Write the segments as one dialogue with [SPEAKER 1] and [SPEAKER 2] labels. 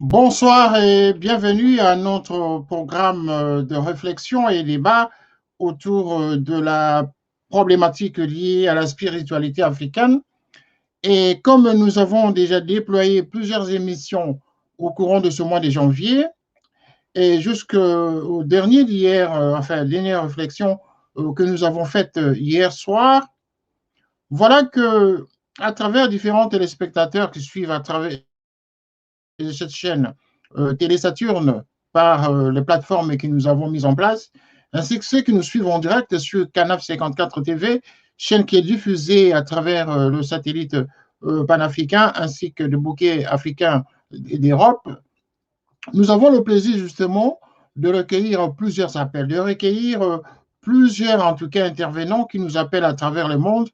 [SPEAKER 1] Bonsoir et bienvenue à notre programme de réflexion et débat autour de la problématique liée à la spiritualité africaine. Et comme nous avons déjà déployé plusieurs émissions au courant de ce mois de janvier et jusqu'au dernier d'hier, enfin, dernière réflexion que nous avons faite hier soir, voilà que à travers différents téléspectateurs qui suivent à travers cette chaîne Télé Saturne par les plateformes que nous avons mises en place, ainsi que ceux qui nous suivent en direct sur Canal 54 TV, chaîne qui est diffusée à travers le satellite panafricain ainsi que le bouquet africain d'Europe. Nous avons le plaisir justement de recueillir plusieurs appels, de recueillir plusieurs en tout cas intervenants qui nous appellent à travers le monde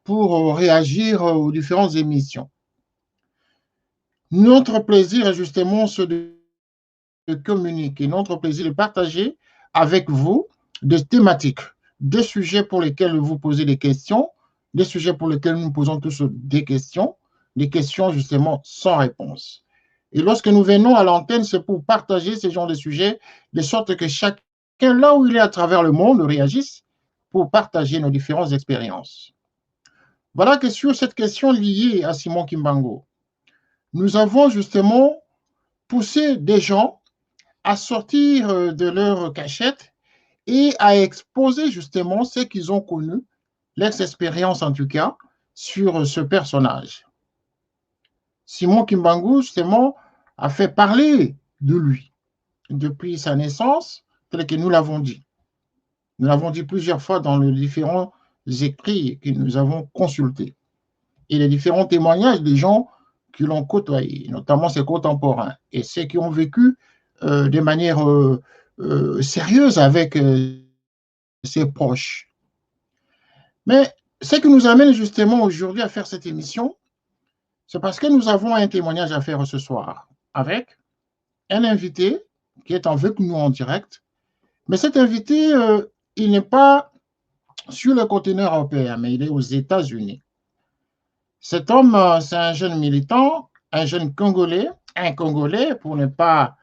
[SPEAKER 1] pour réagir aux différentes émissions. Notre plaisir est justement ce de communiquer, notre plaisir de partager avec vous des thématiques, des sujets pour lesquels vous posez des questions, des sujets pour lesquels nous posons tous des questions justement sans réponse. Et lorsque nous venons à l'antenne, c'est pour partager ce genre de sujets, de sorte que chacun, là où il est à travers le monde, réagisse pour partager nos différentes expériences. Voilà que sur cette question liée à Simon Kimbangu, nous avons justement poussé des gens à sortir de leur cachette et à exposer justement ce qu'ils ont connu, leur expérience en tout cas, sur ce personnage. Simon Kimbangu, justement, a fait parler de lui depuis sa naissance, tel que nous l'avons dit. Nous l'avons dit plusieurs fois dans les différents écrits que nous avons consultés et les différents témoignages des gens qui l'ont côtoyé, notamment ses contemporains et ceux qui ont vécu de manière sérieuse avec ses proches. Mais ce qui nous amène justement aujourd'hui à faire cette émission, c'est parce que nous avons un témoignage à faire ce soir avec un invité qui est avec nous en direct. Mais cet invité, il n'est pas sur le continent européen, mais il est aux États-Unis. Cet homme, c'est un jeune militant, un jeune Congolais, un Congolais pour ne pas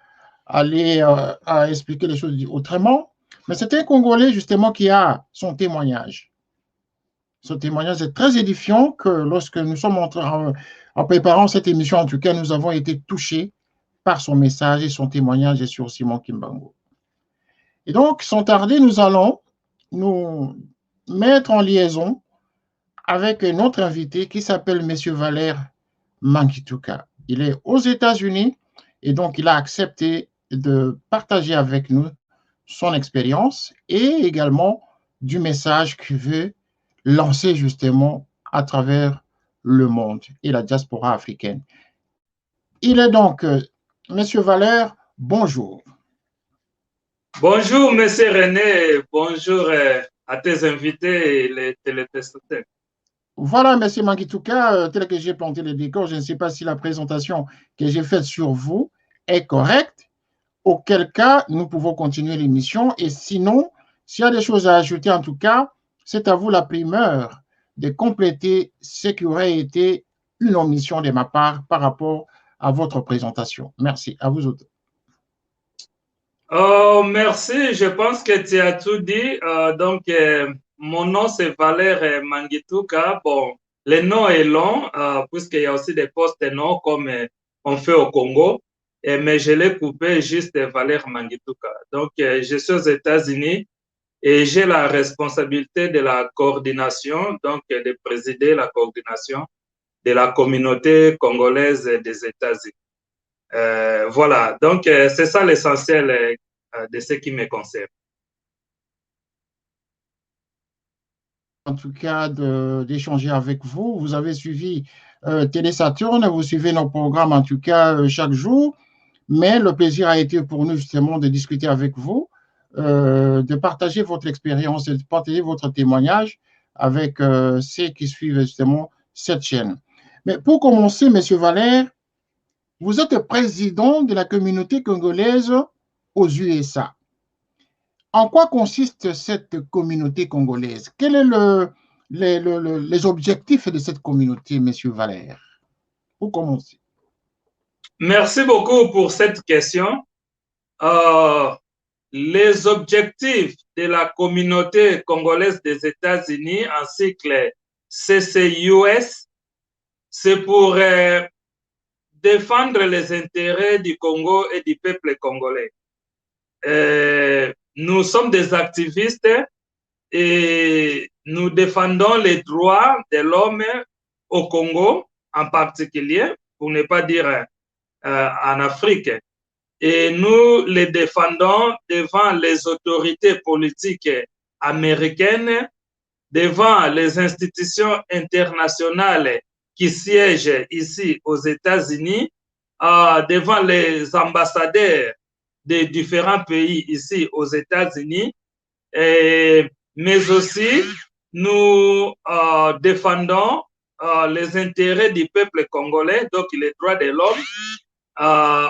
[SPEAKER 1] aller à expliquer les choses autrement. Mais c'est un Congolais justement qui a son témoignage. Ce témoignage est très édifiant que lorsque nous sommes en préparant cette émission, en tout cas, nous avons été touchés par son message et son témoignage sur Simon Kimbangu. Et donc, sans tarder, nous allons nous mettre en liaison avec notre invité qui s'appelle M. Valère Mangituka. Il est aux États-Unis et donc il a accepté de partager avec nous son expérience et également du message qu'il veut lancer justement à travers le monde et la diaspora africaine. Il est donc, Monsieur Valère, bonjour.
[SPEAKER 2] Bonjour, Monsieur René. Bonjour à tes invités et les téléspectateurs.
[SPEAKER 1] Voilà, Monsieur Mangituka, tel que j'ai planté le décor, je ne sais pas si la présentation que j'ai faite sur vous est correcte, auquel cas nous pouvons continuer l'émission. Et sinon, s'il y a des choses à ajouter, en tout cas, c'est à vous la primeur de compléter ce qui aurait été une omission de ma part par rapport à votre présentation. Merci. À vous autres.
[SPEAKER 2] Oh, merci. Je pense que tu as tout dit. Mon nom, c'est Valère Mangituka. Bon, le nom est long, puisqu'il y a aussi des postes noms comme on fait au Congo. Mais je l'ai coupé juste Valère Mangituka. Je suis aux États-Unis et j'ai la responsabilité de la coordination, donc de présider la coordination de la communauté congolaise des États-Unis. Voilà, c'est ça l'essentiel de ce qui me concerne.
[SPEAKER 1] En tout cas, d'échanger avec vous. Vous avez suivi Télé Saturne, vous suivez nos programmes en tout cas chaque jour, mais le plaisir a été pour nous justement de discuter avec vous, de partager votre expérience, de partager votre témoignage avec ceux qui suivent justement cette chaîne. Mais pour commencer, Monsieur Valère, vous êtes président de la communauté congolaise aux USA. En quoi consiste cette communauté congolaise? Quels sont les objectifs de cette communauté, Monsieur Valère? Pour commencer.
[SPEAKER 2] Merci beaucoup pour cette question. Les objectifs de la communauté congolaise des États-Unis en cycle CCUS, c'est pour défendre les intérêts du Congo et du peuple congolais. Nous sommes des activistes et nous défendons les droits de l'homme au Congo en particulier, pour ne pas dire en Afrique. Et nous les défendons devant les autorités politiques américaines, devant les institutions internationales qui siègent ici aux États-Unis, devant les ambassadeurs des différents pays ici aux États-Unis, mais aussi nous défendons les intérêts du peuple congolais, donc les droits de l'homme,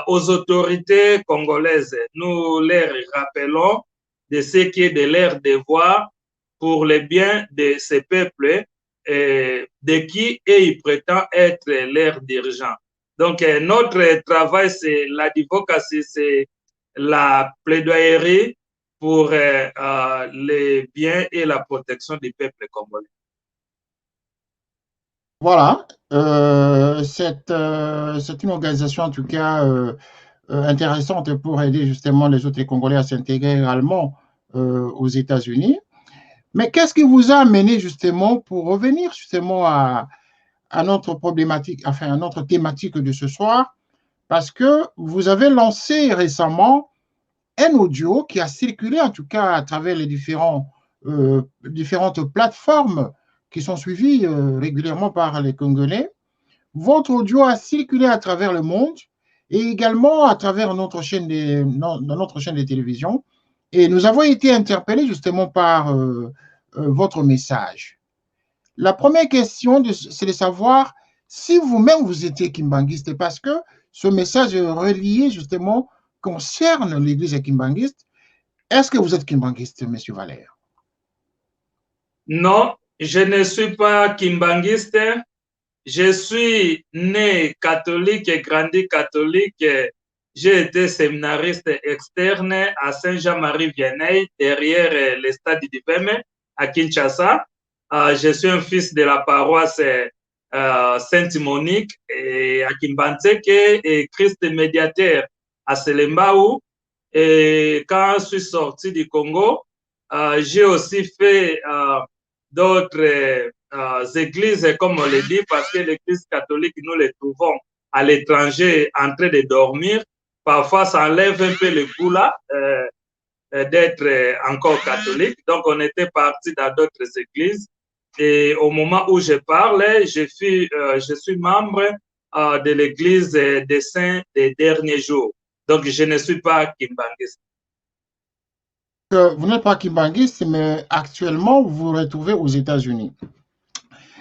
[SPEAKER 2] aux autorités congolaises. Nous leur rappelons de ce qui est de leur devoir pour le bien de ces peuples de qui ils prétendent être leurs dirigeants. Donc, notre travail, c'est l'advocacy, c'est la plaidoyerie pour les biens et la protection du peuple congolais.
[SPEAKER 1] Voilà, c'est une organisation en tout cas intéressante pour aider justement les autres Congolais à s'intégrer également aux États-Unis. Mais qu'est-ce qui vous a amené justement, pour revenir justement à notre problématique, enfin à notre thématique de ce soir, parce que vous avez lancé récemment un audio qui a circulé en tout cas à travers les différentes plateformes qui sont suivies régulièrement par les Congolais. Votre audio a circulé à travers le monde et également à travers notre chaîne dans notre chaîne de télévision. Et nous avons été interpellés justement par votre message. La première question, c'est de savoir si vous-même vous étiez kimbanguiste, parce que ce message relié justement concerne l'église kimbanguiste. Est-ce que vous êtes kimbanguiste, M. Valère?
[SPEAKER 2] Non, je ne suis pas kimbanguiste. Je suis né catholique et grandi catholique. J'ai été séminariste externe à Saint-Jean-Marie-Vianney, derrière le stade du Beme, à Kinshasa. Je suis un fils de la paroisse Sainte-Monique et à Kimbanzeke et Christ médiateur à Selembao. Et quand je suis sorti du Congo, j'ai aussi fait d'autres églises, comme on le dit, parce que l'église catholique, nous les trouvons à l'étranger en train de dormir. Parfois, ça enlève un peu le goût là d'être encore catholique. Donc, on était parti dans d'autres églises. Et au moment où je parle, je suis membre de l'église des saints des derniers jours. Donc, je ne suis pas kimbanguiste.
[SPEAKER 1] Vous n'êtes pas kimbanguiste, mais actuellement, vous vous retrouvez aux États-Unis.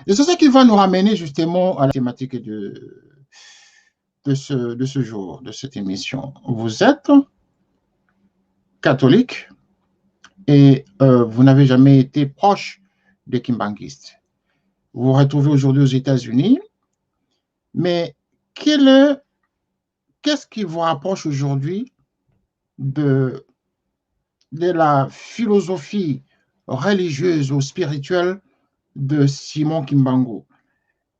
[SPEAKER 1] Et c'est ce qui va nous ramener justement à la thématique de ce jour, de cette émission. Vous êtes catholique et vous n'avez jamais été proche des kimbanguistes. Vous vous retrouvez aujourd'hui aux États-Unis, mais qu'est-ce qui vous rapproche aujourd'hui de la philosophie religieuse ou spirituelle de Simon Kimbangu?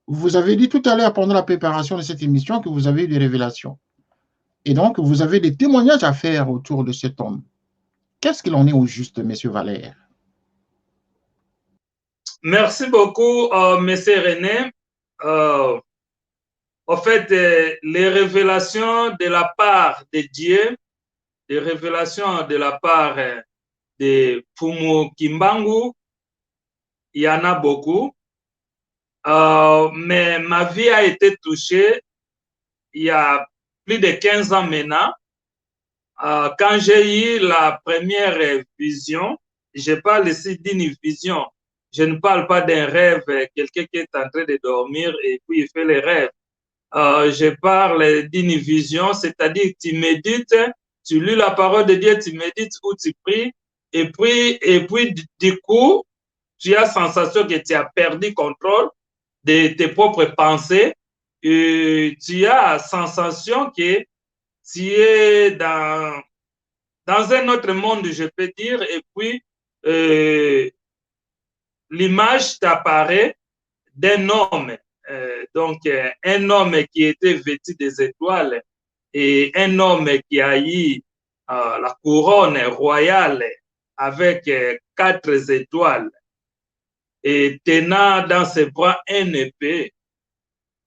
[SPEAKER 1] Vous avez dit tout à l'heure pendant la préparation de cette émission que vous avez eu des révélations. Et donc, vous avez des témoignages à faire autour de cet homme. Qu'est-ce qu'il en est au juste, M. Valère?
[SPEAKER 2] Merci beaucoup, M. René. En fait, les révélations de la part de Dieu, les révélations de la part de Fumu Kimbangu, il y en a beaucoup. Mais ma vie a été touchée il y a plus de 15 ans maintenant. Quand j'ai eu la première vision, je parle ici d'une vision. Je ne parle pas d'un rêve, quelqu'un qui est en train de dormir et puis il fait les rêves. Je parle d'une vision, c'est-à-dire tu médites, tu lis la parole de Dieu, tu médites ou tu pries, et puis du coup, tu as la sensation que tu as perdu contrôle de tes propres pensées et tu as la sensation que tu es dans un autre monde, je peux dire, et puis l'image t'apparaît d'un homme, un homme qui était vêtu des étoiles et un homme qui a eu la couronne royale avec 4 étoiles et tenant dans ses bras un épée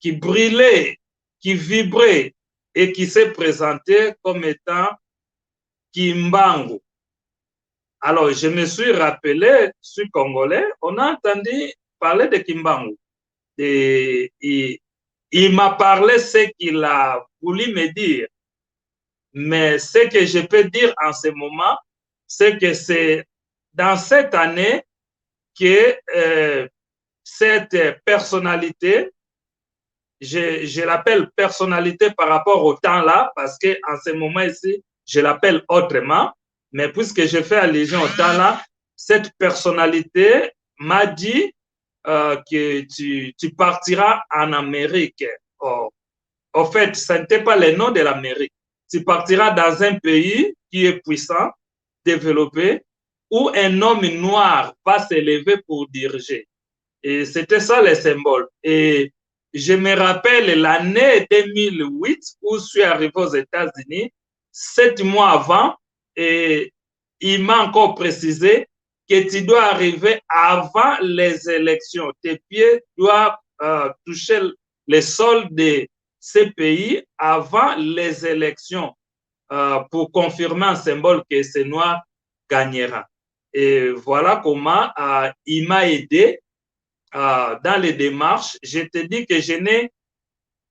[SPEAKER 2] qui brillait, qui vibrait et qui s'est présenté comme étant Kimbangu. Alors, je me suis rappelé, je suis congolais, on a entendu parler de Kimbangu. Et il m'a parlé ce qu'il a voulu me dire. Mais ce que je peux dire en ce moment, c'est que c'est dans cette année que cette personnalité, je l'appelle personnalité par rapport au temps là, parce qu'en ce moment ici, je l'appelle autrement, mais puisque je fais allusion au temps là, cette personnalité m'a dit que tu partiras en Amérique. Oh, en fait, ce n'était pas le nom de l'Amérique. Tu partiras dans un pays qui est puissant, développé, où un homme noir va s'élever pour diriger. Et c'était ça le symbole. Et je me rappelle l'année 2008 où je suis arrivé aux États-Unis, 7 mois avant, et il m'a encore précisé que tu dois arriver avant les élections. Tes pieds doivent toucher le sol de ces pays avant les élections pour confirmer un symbole que ce noir gagnera. Et voilà comment il m'a aidé dans les démarches. Je te dis que je n'ai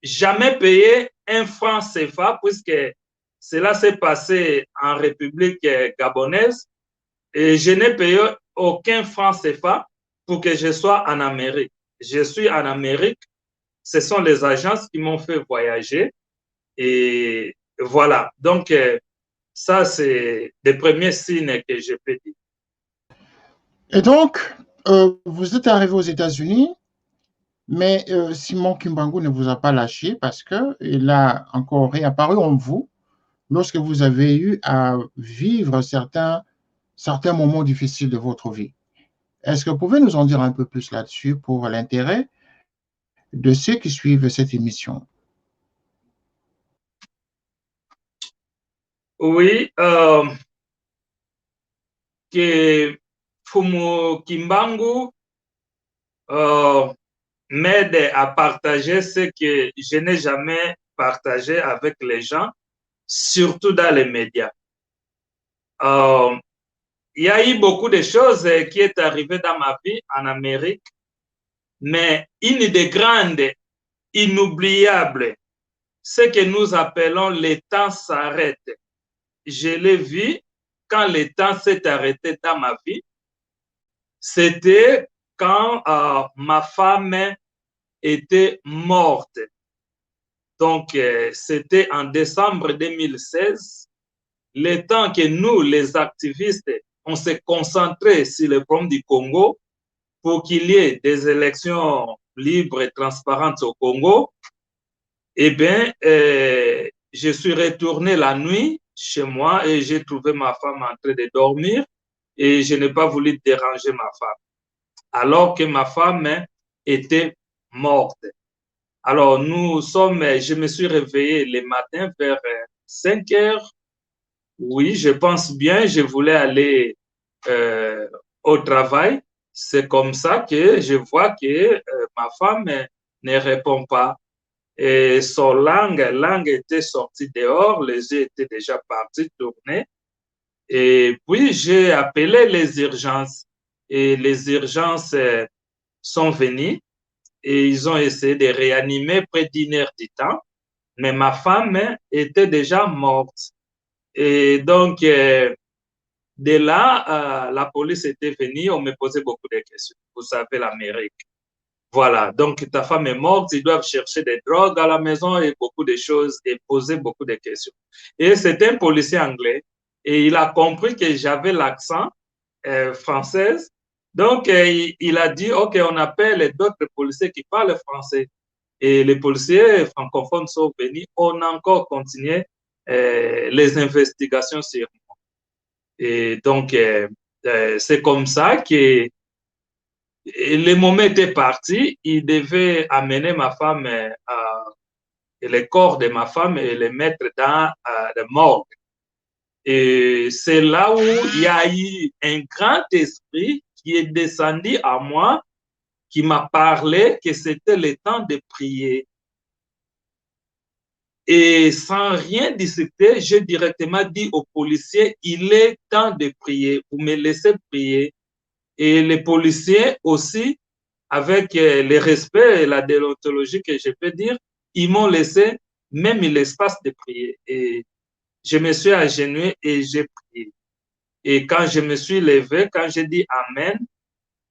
[SPEAKER 2] jamais payé un franc CFA puisque cela s'est passé en République gabonaise et je n'ai payé aucun franc CFA pour que je sois en Amérique. Je suis en Amérique. Ce sont les agences qui m'ont fait voyager et voilà. Donc, ça, c'est les premiers signes que je peux dire.
[SPEAKER 1] Et donc, vous êtes arrivé aux États-Unis, mais Simon Kimbangu ne vous a pas lâché parce qu'il a encore réapparu en vous lorsque vous avez eu à vivre certains moments difficiles de votre vie. Est-ce que vous pouvez nous en dire un peu plus là-dessus pour l'intérêt de ceux qui suivent cette émission?
[SPEAKER 2] Oui, que Fumo Kimbangu m'aide à partager ce que je n'ai jamais partagé avec les gens, surtout dans les médias. Il y a eu beaucoup de choses qui est arrivées dans ma vie en Amérique, mais une des grandes, inoubliables, ce que nous appelons le temps s'arrête. Je l'ai vu quand le temps s'est arrêté dans ma vie. C'était quand ma femme était morte. Donc, c'était en décembre 2016. Le temps que nous, les activistes, on s'est concentré sur le problème du Congo pour qu'il y ait des élections libres et transparentes au Congo, eh bien, je suis retourné la nuit chez moi et j'ai trouvé ma femme en train de dormir et je n'ai pas voulu déranger ma femme, alors que ma femme était morte. Alors, je me suis réveillé le matin vers 5 heures. Oui, je pense bien, je voulais aller au travail. C'est comme ça que je vois que ma femme ne répond pas. Et son langue était sortie dehors, les yeux étaient déjà partis tourner. Et puis, j'ai appelé les urgences. Et les urgences sont venues et ils ont essayé de réanimer près d'une heure du temps. Mais ma femme était déjà morte. Et donc, de là, la police était venue, on me posait beaucoup de questions. Vous savez, l'Amérique. Voilà, donc ta femme est morte, ils doivent chercher des drogues à la maison et beaucoup de choses et poser beaucoup de questions. Et c'était un policier anglais et il a compris que j'avais l'accent français. Donc, il a dit, OK, on appelle d'autres policiers qui parlent français. et les policiers francophones sont venus, on a encore continué les investigations sur moi. Et donc, c'est comme ça que le moment était parti, il devait amener ma femme, le corps de ma femme et le mettre dans le morgue. Et c'est là où il y a eu un grand esprit qui est descendu à moi, qui m'a parlé que c'était le temps de prier. Et sans rien discuter, j'ai directement dit aux policiers, il est temps de prier, vous me laissez prier. Et les policiers aussi, avec le respect et la déontologie que je peux dire, ils m'ont laissé même l'espace de prier. Et je me suis agenouillé et j'ai prié. Et quand je me suis levé, quand j'ai dit Amen,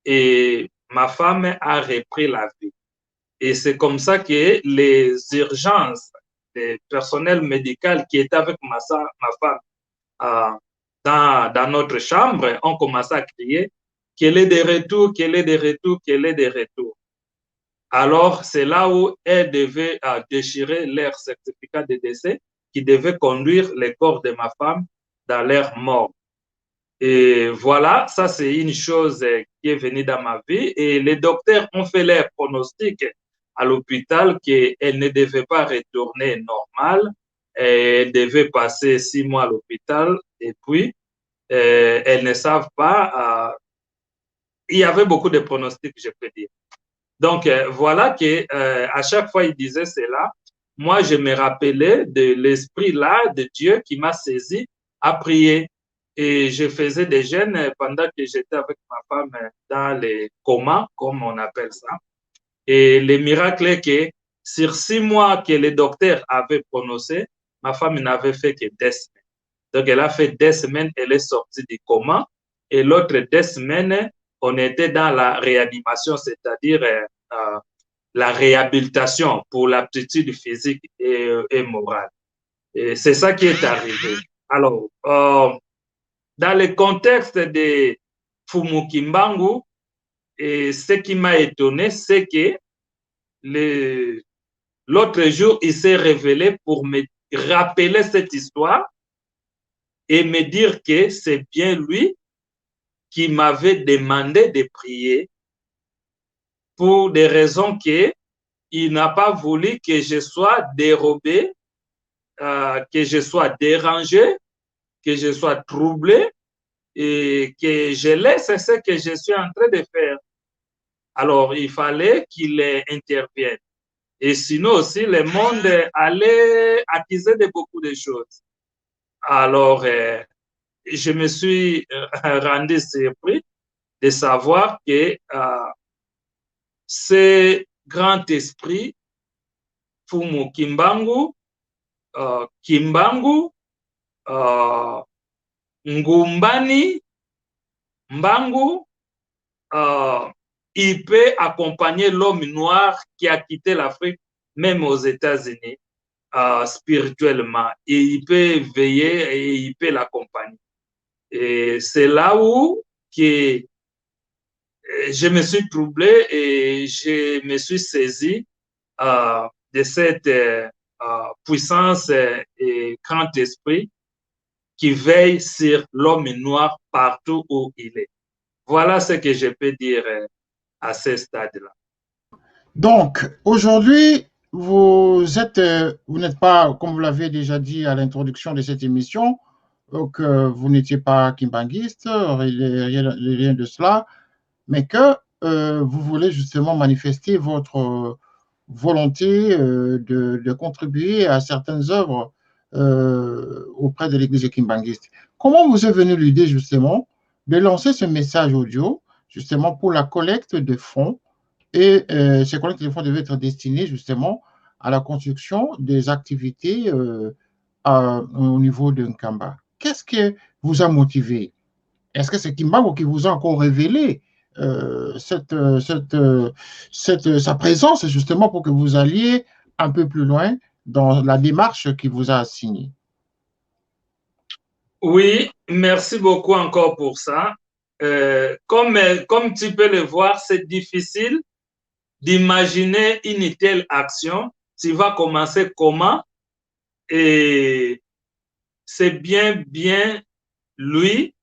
[SPEAKER 2] et ma femme a repris la vie. Et c'est comme ça que les urgences, le personnel médical qui était avec ma femme dans notre chambre ont commencé à crier qu'elle est de retour, qu'elle est de retour, qu'elle est de retour. Alors, c'est là où elle devait déchirer leur certificat de décès qui devait conduire le corps de ma femme dans leur mort. Et voilà, ça c'est une chose qui est venue dans ma vie. Et les docteurs ont fait leur pronostic à l'hôpital qu'elle ne devait pas retourner normale. Elle devait passer 6 mois à l'hôpital et puis elles ne savent pas. Il y avait beaucoup de pronostics, je peux dire. Donc voilà que à chaque fois il disait cela. Moi, je me rappelais de l'esprit là de Dieu qui m'a saisi à prier. Et je faisais des jeûnes pendant que j'étais avec ma femme dans les comas, comme on appelle ça. Et le miracle est que sur 6 mois que les docteurs avaient prononcé, ma femme n'avait fait que 2 semaines. Donc, elle a fait 2 semaines, elle est sortie du coma. Et l'autre 2 semaines, on était dans la réanimation, c'est-à-dire la réhabilitation pour l'aptitude physique et morale. Et c'est ça qui est arrivé. Alors, dans le contexte de Fumu Kimbangu, et ce qui m'a étonné, c'est que l'autre jour, il s'est révélé pour me rappeler cette histoire et me dire que c'est bien lui qui m'avait demandé de prier pour des raisons qu'il n'a pas voulu que je sois dérobé, que je sois dérangé, que je sois troublé et que je laisse ce que je suis en train de faire. Alors, il fallait qu'il intervienne. Et sinon aussi, le monde allait accuser de beaucoup de choses. Alors, je me suis rendu surpris de savoir que ce grand esprit, Fumu Kimbangu, Kimbangu, Ngumbani, Mbangu, il peut accompagner l'homme noir qui a quitté l'Afrique, même aux États-Unis, spirituellement. Et il peut veiller et il peut l'accompagner. Et c'est là où que je me suis troublé et je me suis saisi de cette puissance et grand esprit qui veille sur l'homme noir partout où il est. Voilà ce que je peux dire à ce stade-là.
[SPEAKER 1] Donc, aujourd'hui, vous n'êtes pas, comme vous l'avez déjà dit à l'introduction de cette émission, que vous n'étiez pas kimbanguiste, rien de cela, mais que vous voulez justement manifester votre volonté de contribuer à certaines œuvres auprès de l'Église kimbanguiste. Comment vous est venue l'idée justement de lancer ce message audio justement pour la collecte de fonds et ces collectes de fonds devaient être destinées justement à la construction des activités au niveau de Nkamba. Qu'est-ce qui vous a motivé? Est-ce que c'est Kimbangu qui vous a encore révélé sa présence justement pour que vous alliez un peu plus loin dans la démarche qu'il vous a assignée?
[SPEAKER 2] Oui, merci beaucoup encore pour ça. Comme tu peux le voir, c'est difficile d'imaginer une telle action, tu vas commencer comment? Et c'est bien lui,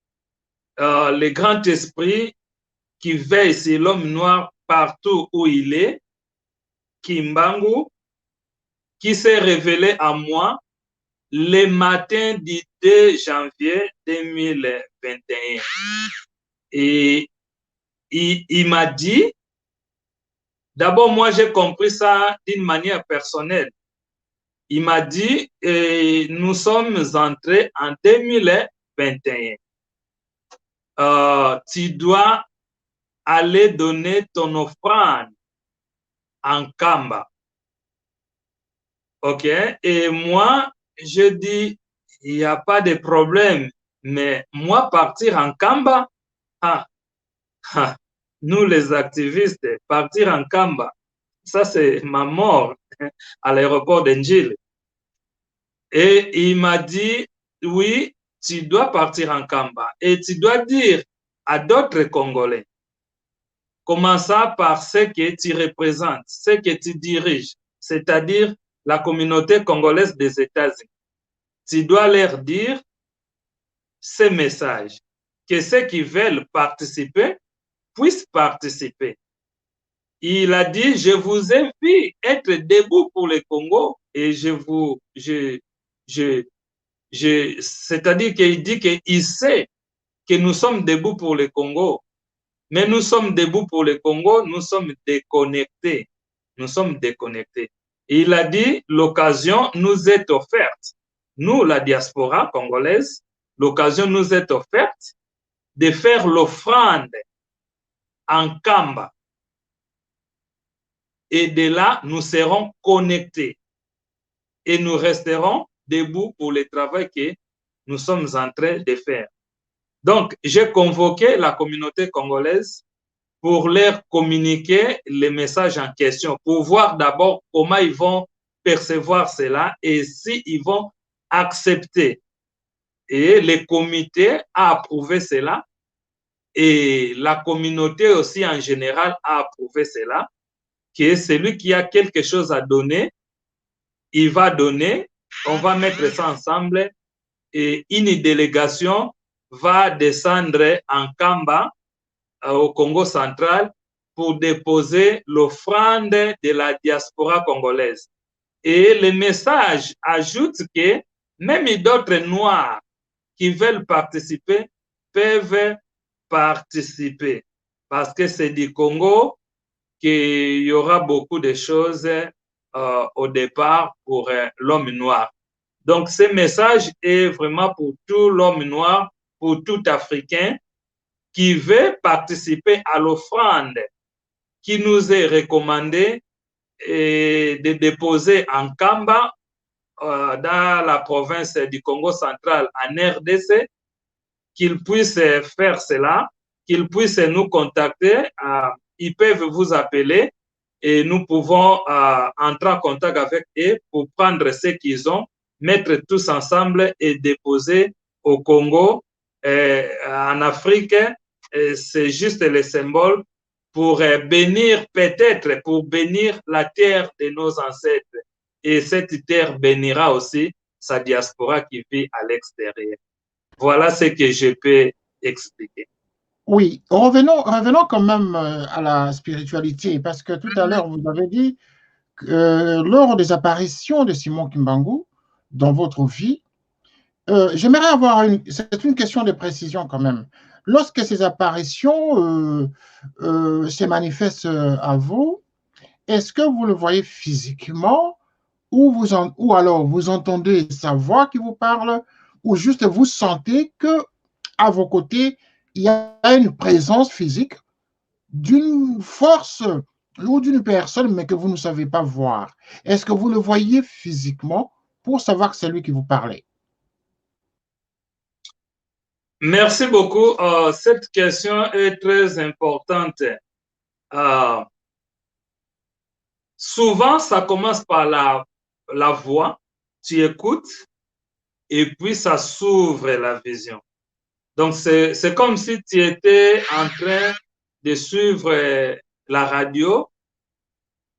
[SPEAKER 2] le grand esprit qui veille sur l'homme noir partout où il est, Kimbangu, qui s'est révélé à moi le matin du 2 janvier 2021. Et il m'a dit, d'abord moi j'ai compris ça d'une manière personnelle. Il m'a dit, nous sommes entrés en 2021. Tu dois aller donner ton offrande en Kamba. OK? Et moi, je dis, il n'y a pas de problème. Mais moi, partir en Kamba, nous les activistes, partir en Kamba, ça c'est ma mort à l'aéroport d'Engile. Et il m'a dit, oui, tu dois partir en Kamba et tu dois dire à d'autres Congolais, commençant par ce que tu représentes, ce que tu diriges, c'est-à-dire la communauté congolaise des États-Unis. Tu dois leur dire ces messages, que ceux qui veulent participer puissent participer. Il a dit, je vous invite à être debout pour le Congo et c'est-à-dire qu'il dit qu'il sait que nous sommes debout pour le Congo, mais nous sommes debout pour le Congo, nous sommes déconnectés. Nous sommes déconnectés. Et il a dit, l'occasion nous est offerte. Nous, la diaspora congolaise, l'occasion nous est offerte de faire l'offrande en Kamba. Et de là, nous serons connectés. Et nous resterons debout pour le travail que nous sommes en train de faire. Donc, j'ai convoqué la communauté congolaise pour leur communiquer les messages en question, pour voir d'abord comment ils vont percevoir cela et s'ils vont accepter. Et le comité a approuvé cela et la communauté aussi en général a approuvé cela, que celui qui a quelque chose à donner, il va donner, on va mettre ça ensemble et une délégation va descendre en Kamba, au Congo central, pour déposer l'offrande de la diaspora congolaise. Et le message ajoute que même d'autres Noirs qui veulent participer peuvent participer. Parce que c'est du Congo qu'il y aura beaucoup de choses au départ pour l'homme noir. Donc, ce message est vraiment pour tout l'homme noir, pour tout Africain qui veut participer à l'offrande qui nous est recommandée de déposer en Kamba, dans la province du Congo central, en RDC, qu'ils puissent faire cela, qu'ils puissent nous contacter. Ils peuvent vous appeler et nous pouvons entrer en contact avec eux pour prendre ce qu'ils ont, mettre tous ensemble et déposer au Congo, en Afrique. C'est juste le symbole pour bénir, peut-être pour bénir la terre de nos ancêtres. Et cette terre bénira aussi sa diaspora qui vit à l'extérieur. Voilà ce que je peux expliquer.
[SPEAKER 1] Oui, revenons quand même à la spiritualité, parce que tout à l'heure, vous avez dit que lors des apparitions de Simon Kimbangu dans votre vie, j'aimerais avoir c'est une question de précision quand même. Lorsque ces apparitions se manifestent à vous, est-ce que vous le voyez physiquement ou alors vous entendez sa voix qui vous parle ou juste vous sentez que à vos côtés, il y a une présence physique d'une force ou d'une personne, mais que vous ne savez pas voir. Est-ce que vous le voyez physiquement pour savoir que c'est lui qui vous parlait?
[SPEAKER 2] Merci beaucoup. Cette question est très importante. Souvent, ça commence par la voix. Tu écoutes et puis ça s'ouvre la vision. Donc, c'est comme si tu étais en train de suivre la radio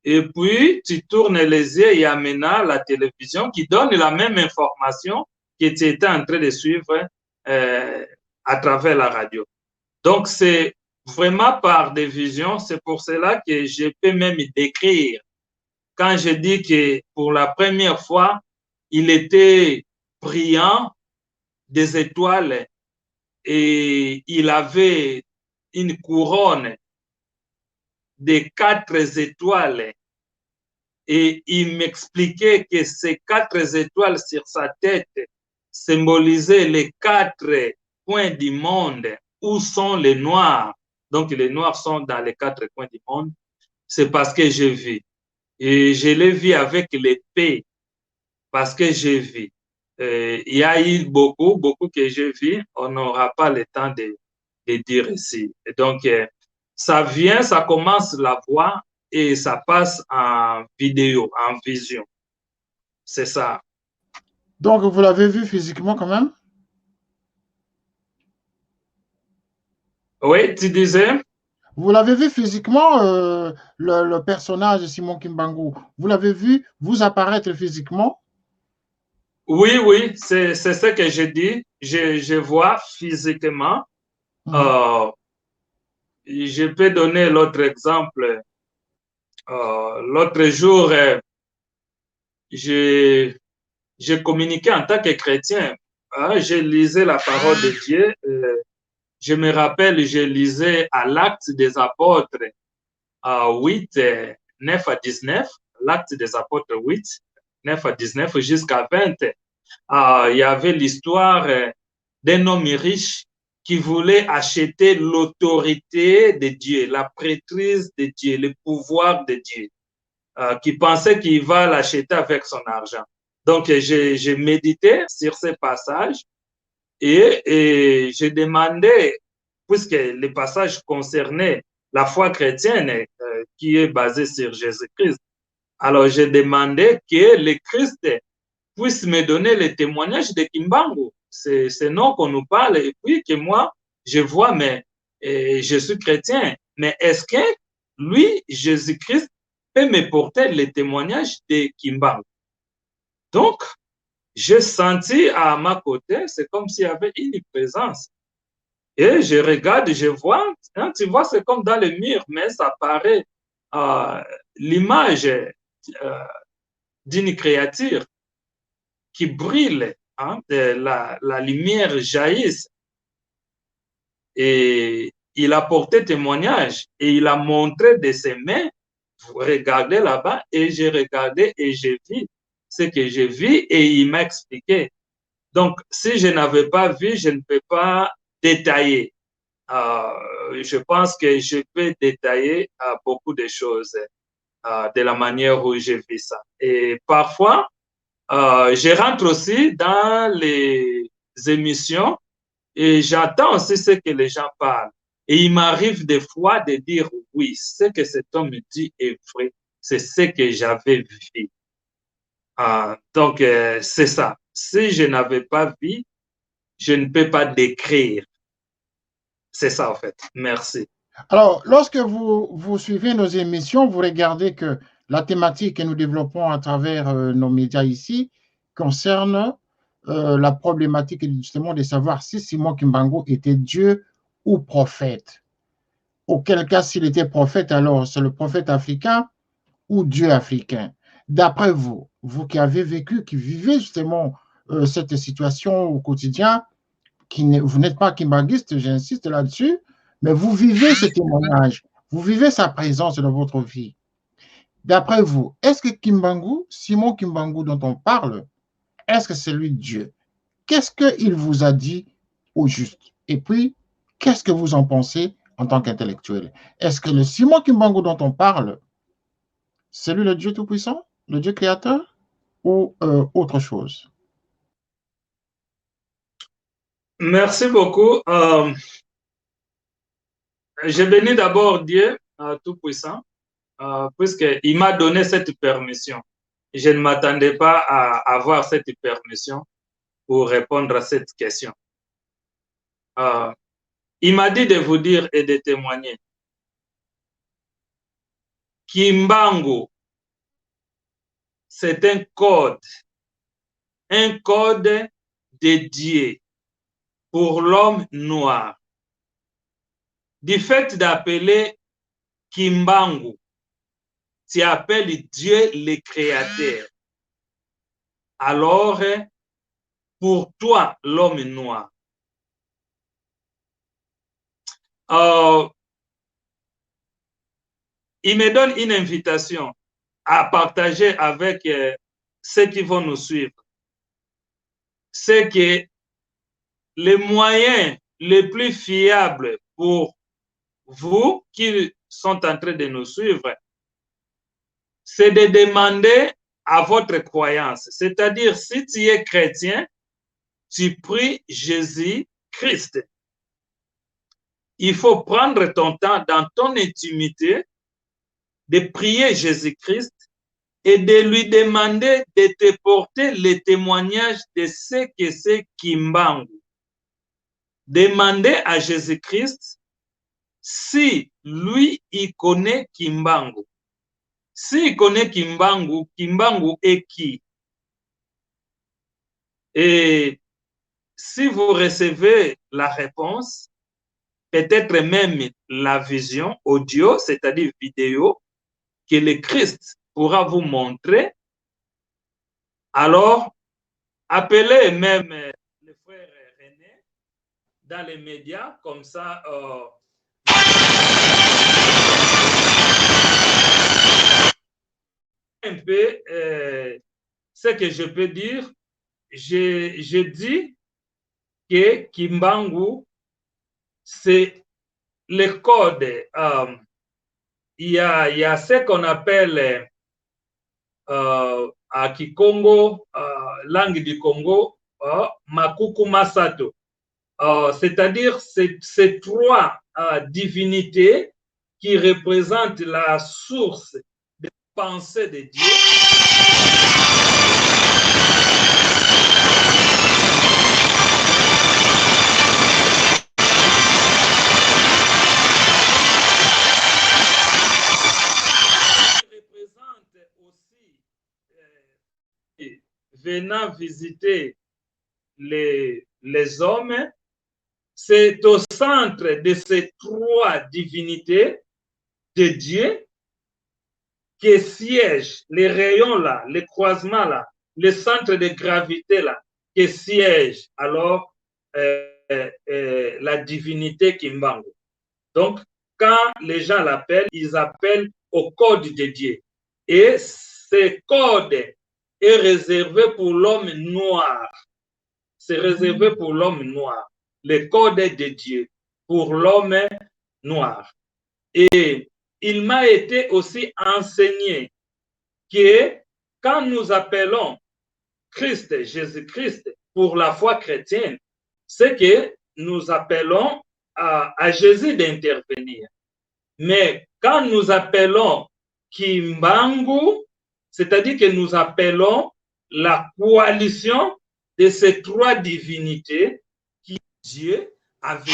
[SPEAKER 2] Et puis, tu tournes les yeux, il y a maintenant la télévision qui donne la même information que tu étais en train de suivre à travers la radio. Donc, c'est vraiment par des visions. C'est pour cela que je peux même décrire. Quand je dis que pour la première fois, il était brillant des étoiles et il avait une couronne de 4 étoiles. Et il m'expliquait que ces 4 étoiles sur sa tête symbolisaient les 4 coins du monde où sont les Noirs. Donc, les Noirs sont dans les 4 coins du monde. C'est parce que j'ai vu. Et je l'ai vu avec l'épée, parce que j'ai vu. Il y a eu beaucoup que j'ai vu. On n'aura pas le temps de dire ici. Et donc, ça vient, ça commence la voix et ça passe en vidéo, en vision. C'est ça.
[SPEAKER 1] Donc, vous l'avez vu physiquement quand même?
[SPEAKER 2] Oui, tu disais?
[SPEAKER 1] Vous l'avez vu physiquement, le personnage de Simon Kimbangu? Vous l'avez vu vous apparaître physiquement?
[SPEAKER 2] Oui, oui, c'est ce que je dis. Je vois physiquement. Je peux donner l'autre exemple. L'autre jour, je communiquais en tant que chrétien. Je lisais la parole de Dieu. Je me rappelle, je lisais à l'Acte des Apôtres 8, 9 à 19, l'Acte des Apôtres 8, 9 à 19 jusqu'à 20. Il y avait l'histoire d'un homme riche qui voulait acheter l'autorité de Dieu, la prêtrise de Dieu, le pouvoir de Dieu, qui pensait qu'il va l'acheter avec son argent. Donc, j'ai médité sur ces passages et j'ai demandé, puisque les passages concernaient la foi chrétienne qui est basée sur Jésus-Christ, alors j'ai demandé que le Christ puisse me donner le témoignage de Kimbangu. C'est ce nom qu'on nous parle et puis que moi, je vois, mais je suis chrétien. Mais est-ce que lui, Jésus-Christ, peut me porter le témoignage de Kimbangu? Donc, j'ai senti à ma côté, c'est comme s'il y avait une présence. Et je regarde, je vois, hein, tu vois, c'est comme dans le mur, mais ça paraît l'image d'une créature qui brille, hein, la lumière jaillisse. Et il a porté témoignage et il a montré de ses mains, vous regardez là-bas, et j'ai regardé et j'ai vu ce que j'ai vu et il m'a expliqué. Donc, si je n'avais pas vu, je ne peux pas détailler. Je pense que je peux détailler beaucoup de choses de la manière où j'ai vu ça. Et parfois, je rentre aussi dans les émissions et j'entends aussi ce que les gens parlent. Et il m'arrive des fois de dire oui, ce que cet homme me dit est vrai. C'est ce que j'avais vu. Donc, c'est ça. Si je n'avais pas vu, je ne peux pas décrire. C'est ça, en fait. Merci.
[SPEAKER 1] Alors, lorsque vous suivez nos émissions, vous regardez que la thématique que nous développons à travers nos médias ici concerne la problématique justement de savoir si Simon Kimbangu était Dieu ou prophète. Auquel cas, s'il était prophète, alors c'est le prophète africain ou Dieu africain. D'après vous, vous qui avez vécu, qui vivez justement cette situation au quotidien, vous n'êtes pas kimbanguiste, j'insiste là-dessus, mais vous vivez ce témoignage, vous vivez sa présence dans votre vie. D'après vous, est-ce que Kimbangu, Simon Kimbangu dont on parle, est-ce que c'est lui Dieu? Qu'est-ce qu'il vous a dit au juste? Et puis, qu'est-ce que vous en pensez en tant qu'intellectuel? Est-ce que le Simon Kimbangu dont on parle, c'est lui le Dieu Tout-Puissant, le Dieu créateur, ou autre chose?
[SPEAKER 2] Merci beaucoup. Je bénis d'abord Dieu Tout-Puissant, puisqu'il m'a donné cette permission. Je ne m'attendais pas à avoir cette permission pour répondre à cette question. Il m'a dit de vous dire et de témoigner. Kimbangu, c'est un code dédié pour l'homme noir. Du fait d'appeler Kimbangu, tu appelles Dieu le Créateur. Alors, pour toi, l'homme noir, il me donne une invitation à partager avec ceux qui vont nous suivre. C'est que les moyens les plus fiables pour vous qui sont en train de nous suivre, c'est de demander à votre croyance. C'est-à-dire, si tu es chrétien, tu pries Jésus-Christ. Il faut prendre ton temps dans ton intimité de prier Jésus-Christ et de lui demander de te porter le témoignage de ce que c'est Kimbangu. Demandez à Jésus-Christ si lui, il connaît Kimbangu. S'il connaît Kimbangu, Kimbangu est qui? Et si vous recevez la réponse, peut-être même la vision audio, c'est-à-dire vidéo, que le Christ pourra vous montrer, alors appelez même le frère René dans les médias, comme ça, un peu ce que je peux dire. Je dis que Kimbangu, c'est le code. Il y a ce qu'on appelle à Kikongo, langue du Congo, Makuku Masato. C'est-à-dire ces trois divinités qui représentent la source des pensées de Dieu. Venant visiter les hommes, c'est au centre de ces trois divinités de Dieu que siègent les rayons là, les croisements là, le centre de gravité là, que siège alors la divinité Kimbangu. Donc, quand les gens l'appellent, ils appellent au code de Dieu. Et ce code est réservé pour l'homme noir. C'est réservé pour l'homme noir. Le code de Dieu pour l'homme noir. Et il m'a été aussi enseigné que quand nous appelons Christ, Jésus-Christ, pour la foi chrétienne, c'est que nous appelons à Jésus d'intervenir. Mais quand nous appelons Kimbangu, c'est-à-dire que nous appelons la coalition de ces trois divinités qui Dieu avait.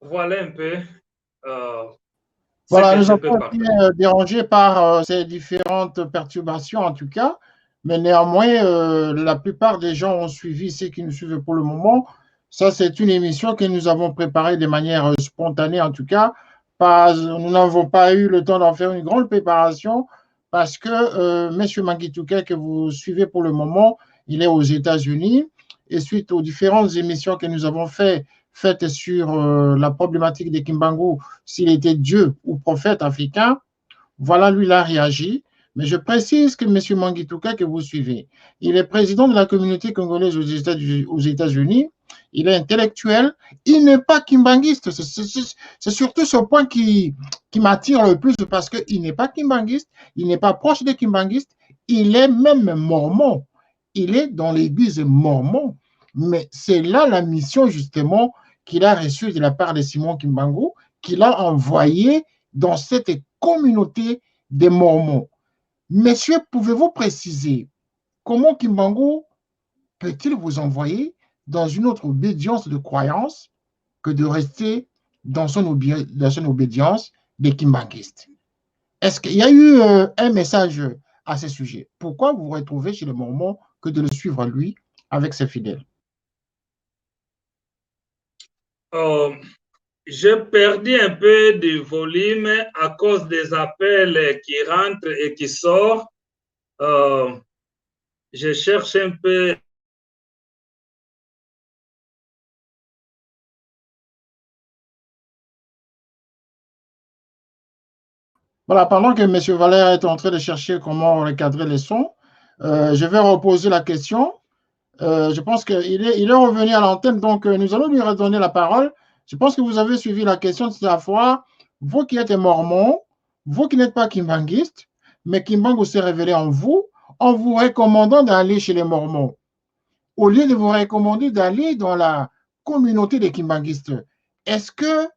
[SPEAKER 2] Voilà un peu.
[SPEAKER 1] Voilà, nous avons été dérangés par ces différentes perturbations en tout cas, mais néanmoins, la plupart des gens ont suivi ceux qui nous suivent pour le moment. Ça, c'est une émission que nous avons préparée de manière spontanée en tout cas. Nous n'avons pas eu le temps d'en faire une grande préparation parce que M. Mangituka, que vous suivez pour le moment, il est aux États-Unis et suite aux différentes émissions que nous avons faites sur la problématique de Kimbangu, s'il était Dieu ou prophète africain, voilà, lui, il a réagi. Mais je précise que M. Mangituka, que vous suivez, il est président de la communauté congolaise aux États-Unis, il est intellectuel, il n'est pas kimbanguiste. C'est surtout ce point qui m'attire le plus parce qu'il n'est pas kimbanguiste, il n'est pas proche des kimbanguistes, il est même mormon. Il est dans l'église mormon. Mais c'est là la mission, justement, qu'il a reçue de la part de Simon Kimbangu, qu'il a envoyé dans cette communauté des Mormons. Messieurs, pouvez-vous préciser comment Kimbangu peut-il vous envoyer dans une autre obédience de croyance que de rester dans son obédience des kimbanguistes? Est-ce qu'il y a eu un message à ce sujet? Pourquoi vous vous retrouvez chez les Mormons que de le suivre lui avec ses fidèles?
[SPEAKER 2] J'ai perdu un peu de volume à cause des appels qui rentrent et qui sortent. Je cherche un peu.
[SPEAKER 1] Voilà, pendant que M. Valère est en train de chercher comment recadrer les sons, je vais reposer la question. Je pense qu'il est revenu à l'antenne, donc nous allons lui redonner la parole. Je pense que vous avez suivi la question de la fois. Vous qui êtes mormon, vous qui n'êtes pas kimbanguiste, mais Kimbangu s'est révélé en vous recommandant d'aller chez les mormons, au lieu de vous recommander d'aller dans la communauté des kimbanguistes. Est-ce que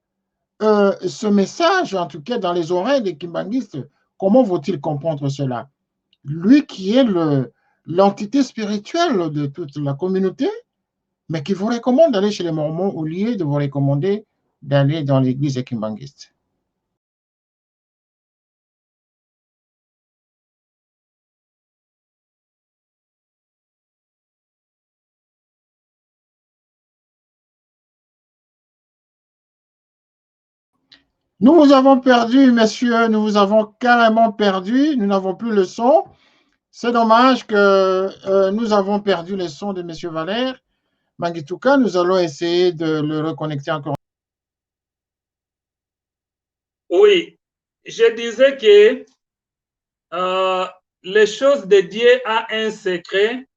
[SPEAKER 1] ce message, en tout cas dans les oreilles des kimbanguistes, comment vont-ils comprendre cela? Lui qui est l'entité spirituelle de toute la communauté, mais qui vous recommande d'aller chez les Mormons au lieu de vous recommander d'aller dans l'église kimbanguiste. Nous vous avons perdu, messieurs, nous vous avons carrément perdu, nous n'avons plus le son. C'est dommage que nous avons perdu le son de M. Valère Mangituka. Nous allons essayer de le reconnecter encore.
[SPEAKER 2] Oui, je disais que les choses de Dieu ont un secret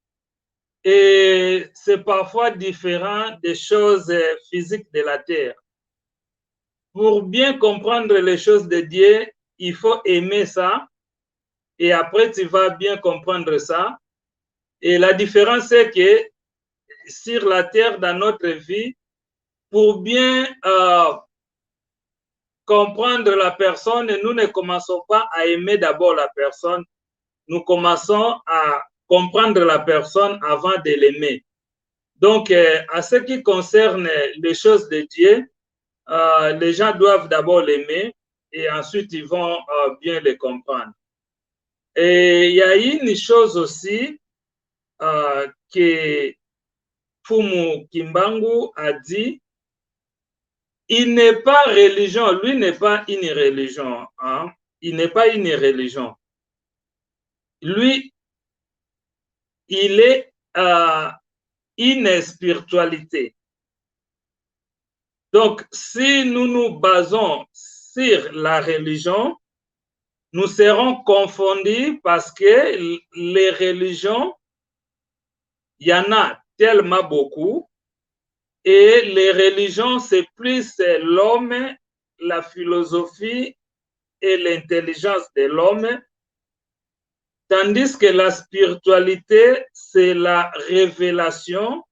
[SPEAKER 2] et c'est parfois différent des choses physiques de la terre. Pour bien comprendre les choses de Dieu, il faut aimer ça et après tu vas bien comprendre ça. Et la différence c'est que sur la terre, dans notre vie, pour bien comprendre la personne, nous ne commençons pas à aimer d'abord la personne, nous commençons à comprendre la personne avant de l'aimer. Donc, à ce qui concerne les choses de Dieu, les gens doivent d'abord l'aimer et ensuite ils vont bien les comprendre. Et il y a une chose aussi que Fumu Kimbangu a dit, il n'est pas religion, lui n'est pas une religion, hein? Il n'est pas une religion. Lui, il est une spiritualité. Donc, si nous nous basons sur la religion, nous serons confondus parce que les religions, il y en a tellement beaucoup, et les religions, c'est plus l'homme, la philosophie et l'intelligence de l'homme, tandis que la spiritualité, c'est la révélation,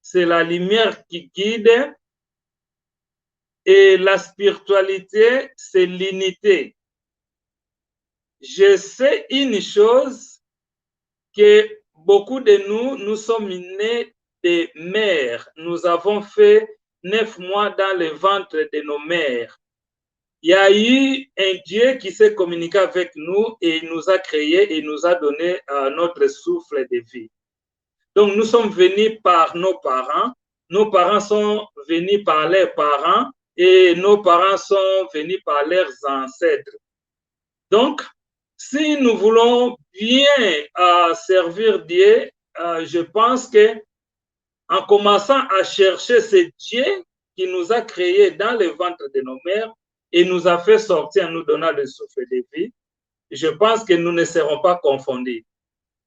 [SPEAKER 2] c'est la lumière qui guide, et la spiritualité, c'est l'unité. Je sais une chose, que beaucoup de nous, nous sommes nés de mères. Nous avons fait 9 mois dans le ventre de nos mères. Il y a eu un Dieu qui s'est communiqué avec nous et il nous a créés et nous a donné notre souffle de vie. Donc, nous sommes venus par nos parents sont venus par leurs parents et nos parents sont venus par leurs ancêtres. Donc, si nous voulons bien servir Dieu, je pense que en commençant à chercher ce Dieu qui nous a créés dans le ventre de nos mères et nous a fait sortir en nous donnant le souffle de vie, je pense que nous ne serons pas confondus.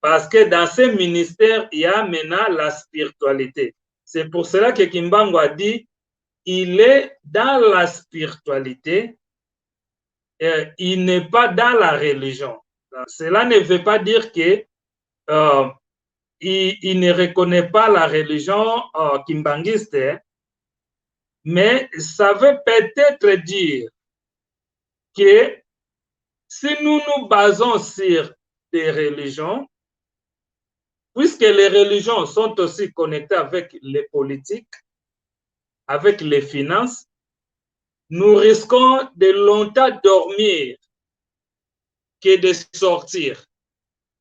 [SPEAKER 2] Parce que dans ce ministère, il y a maintenant la spiritualité. C'est pour cela que Kimbangu a dit, il est dans la spiritualité, il n'est pas dans la religion. Cela ne veut pas dire que il ne reconnaît pas la religion kimbanguiste, Mais ça veut peut-être dire que si nous nous basons sur des religions, puisque les religions sont aussi connectées avec les politiques, avec les finances, nous risquons de longtemps dormir que de sortir.